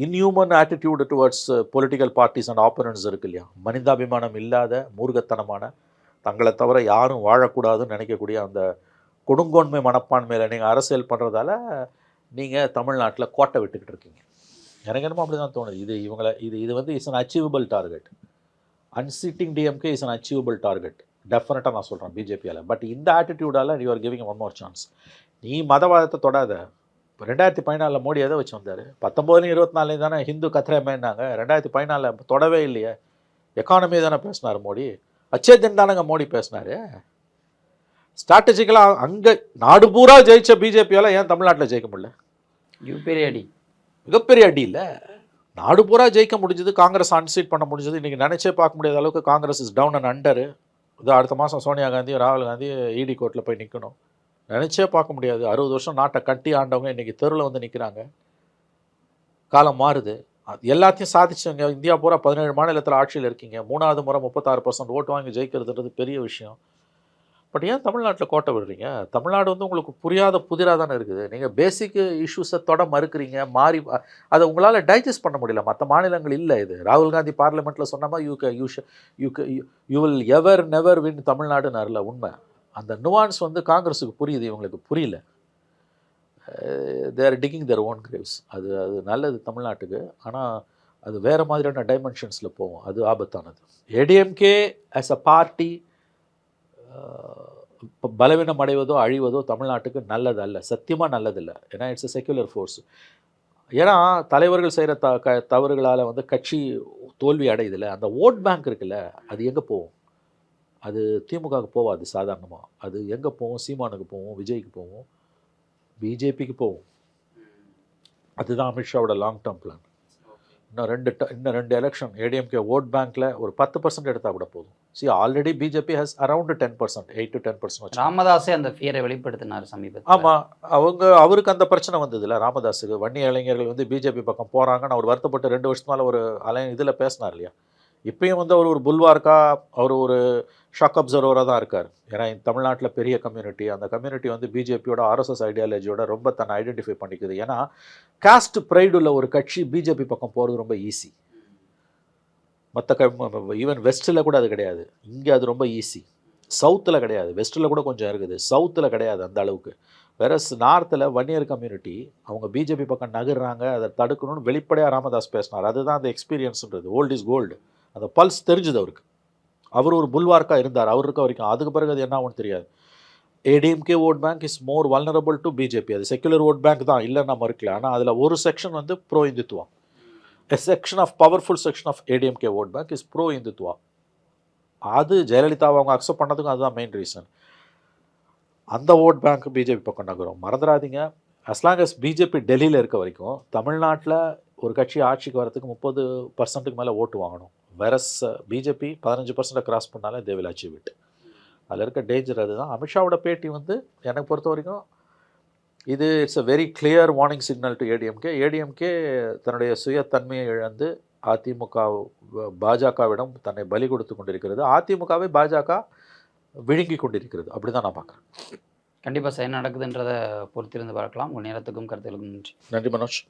inhuman attitude towards political parties and opponents இருக்கு இல்லையா, மனிதாபிமானம் இல்லாத மூர்க்கத்தனமான, தங்களை தவிர யாரும் வாழக்கூடாதுன்னு நினைக்கக்கூடிய அந்த கொடுங்கோன்மை மனப்பான்மையில் நீங்கள் அரசியல் பண்ணுறதால நீங்கள் தமிழ்நாட்டில் கோட்டை விட்டுக்கிட்டு இருக்கீங்க. எனக்கு என்னமோ அப்படி தான் தோணுது. இது வந்து is an achievable target. Unseating DMK is an achievable target. டெஃபினட்டாக நான் சொல்கிறேன் பிஜேபியால். பட் இந்த ஆட்டிடியூடால் you are giving one more chance. நீ மதவாதத்தை தொடாத. இப்போ 2014 மோடி எதை வச்சு வந்தார்? 19 24 தானே ஹிந்து கத்ரேமேன்னாங்க. 2014 தொடவே இல்லையே. எக்கானமி தானே பேசினார் மோடி. அச்சேதன் தானேங்க மோடி பேசினார். ஸ்ட்ராட்டஜிக்கலாக அங்கே நாடு பூரா ஜெயிச்ச பிஜேபியால் ஏன் தமிழ்நாட்டில் ஜெயிக்க முடியல? பெரிய அடி, மிகப்பெரிய அடி இல்லை. நாடு பூரா ஜெயிக்க முடிஞ்சது, காங்கிரஸ் அன்சீட் பண்ண முடிஞ்சது. இன்றைக்கி நினச்சே பார்க்க முடியாத அளவுக்கு Congress is down and under. இது அடுத்த மாதம் சோனியா காந்தி, ராகுல் காந்தி இடி கோர்ட்டில் போய் நிற்கணும். நினச்சே பார்க்க முடியாது. 60 வருஷம் நாட்டை கட்டி ஆண்டவங்க இன்றைக்கி தெருவில் வந்து நிற்கிறாங்க. காலம் மாறுது. எல்லாத்தையும் சாதிச்சவங்க. இந்தியா பூரா 17 மாநிலத்தில் ஆட்சியில் இருக்கீங்க. 3வது முறை 36% ஓட்டு வாங்கி ஜெயிக்கிறதுன்றது பெரிய விஷயம். பட் ஏன் தமிழ்நாட்டில் கோட்டை விடுறீங்க? தமிழ்நாடு வந்து உங்களுக்கு புரியாத புதிராக தானே இருக்குது. நீங்கள் பேசிக் இஷ்யூஸை தொட மறுக்கிறீங்க. மாறி அதை உங்களால் டைஜஸ்ட் பண்ண முடியல. மற்ற மாநிலங்கள் இல்லை. இது ராகுல் காந்தி பார்லிமெண்ட்டில் சொன்னாமா you will ever never win தமிழ்நாடுன்னு அறில. உண்மை. அந்த நுவான்ஸ் வந்து காங்கிரஸுக்கு புரியுது, இவங்களுக்கு புரியல. தேர் டிகிங் தேர் ஓன் கிரேவ்ஸ். அது நல்லது தமிழ்நாட்டுக்கு. ஆனால் அது வேறு மாதிரியான டைமென்ஷன்ஸில் போகும். அது ஆபத்தானது. ஏடிஎம்கே ஆஸ் அ பார்ட்டி பலவீனம் அடைவதோ அழிவதோ தமிழ்நாட்டுக்கு நல்லது அல்ல. சத்தியமாக நல்லதில்லை. ஏன்னா இட்ஸ் எ செக்யுலர் ஃபோர்ஸ். ஏன்னா தலைவர்கள் செய்கிற தவறுகளால் வந்து கட்சி தோல்வி அடையுதில்ல. அந்த ஓட் பேங்க் இருக்குல்ல, அது எங்கே போகும்? அது திமுகவுக்கு போகாது சாதாரணமாக. அது எங்கே போகும்? சீமானுக்கு போகும், விஜய்க்கு போகும், பிஜேபிக்கு போகும். அதுதான் அமித்ஷாவோட லாங் டேர்ம் பிளான். இன்னும் ரெண்டு எலெக்ஷன் ஏடிஎம்கே ஓட் பேங்க்கில் ஒரு 10% எடுத்தால் கூட போதும். Already BJP has around 10%, 8 to 10%. ராமதாஸே அந்த ஃபியரை வெளிப்படுத்தினார் சமீபத்தில். ஆமாம், அவருக்கு அந்த பிரச்சனை வந்ததில்ல. ராமதாஸுக்கு வன்னிய இளைஞர்கள் வந்து பிஜேபி பக்கம் போகிறாங்கன்னு அவர் வருத்தப்பட்டு 2 வருஷத்து மேலே ஒரு இதில் பேசினார் இல்லையா. இப்பயும் வந்து அவர் ஒரு புல்வார்க்காக, அவர் ஒரு ஷாக் அப்சர்வராக தான் இருக்கார். ஏன்னா தமிழ்நாட்டில் பெரிய கம்யூனிட்டி, அந்த கம்யூனிட்டி வந்து பிஜேபியோட ஆர்எஸ்எஸ் ஐடியாலஜியோட ரொம்ப தன்னை ஐடென்டிஃபை பண்ணிக்குது. ஏன்னா காஸ்ட் ப்ரைடு உள்ள ஒரு கட்சி பிஜேபி பக்கம் போகிறது ரொம்ப ஈஸி. மற்ற ஈவன் வெஸ்ட்டில் கூட அது கிடையாது. இங்கே அது ரொம்ப ஈஸி. சவுத்தில் கிடையாது. வெஸ்ட்டில் கூட கொஞ்சம் இருக்குது, சவுத்தில் கிடையாது அந்த அளவுக்கு. வேற நார்த்தில் வன்னியர் கம்யூனிட்டி அவங்க பிஜேபி பக்கம் நகர்றாங்க. அதை தடுக்கணும்னு வெளிப்படையாக ராமதாஸ் பேசினார். அதுதான் அந்த எக்ஸ்பீரியன்ஸுன்றது. Old is gold. அந்த பல்ஸ் தெரிஞ்சுது அவருக்கு. அவர் ஒரு புல்வார்க்காக இருந்தார் அவர் இருக்க வரைக்கும். அதுக்கு பிறகு அது என்ன ஆகும்னு தெரியாது. ADMK vote bank is more vulnerable to BJP. அது செக்குலர் ஓட் பேங்க் தான், இல்லைன்னா மறுக்கல. ஆனால் அதில் ஒரு செக்ஷன் வந்து pro Hindutva. A section of powerful section of ADMK vote bank is pro Hindutva. அது ஜெயலலிதாவை அவங்க அக்செப்ட் பண்ணதுக்கும் அதுதான் மெயின் ரீசன். அந்த ஓட் பேங்க் பிஜேபி பக்கம் நகரும். மறந்துடாதீங்க, அஸ்லாங் அஸ் பிஜேபி டெல்லியில் இருக்க வரைக்கும் தமிழ்நாட்டில் ஒரு கட்சி ஆட்சிக்கு வரதுக்கு 30% மேலே ஓட்டு வாங்கணும். வேறஸ் பிஜேபி 15% கிராஸ் பண்ணாலே தே வில் அச்சீவ் இட். அதில் இருக்க டேஞ்சர் அதுதான். அமித்ஷாவோட பேட்டி வந்து எனக்கு பொறுத்த வரைக்கும் இது it's a very clear warning signal to ADMK. ADMK தன்னுடைய சுயத்தன்மையை இழந்து அதிமுக பாஜகவிடம் தன்னை பலி கொடுத்து கொண்டிருக்கிறது. அதிமுகவை பாஜக விழுங்கி கொண்டிருக்கிறது. அப்படி தான் நான் பார்க்குறேன். கண்டிப்பாக சார் என்ன நடக்குதுன்றதை பொறுத்திருந்து பார்க்கலாம். உங்கள் நேரத்துக்கும் கருத்துக்களுக்கும் நன்றி. நன்றி மனோஜ்.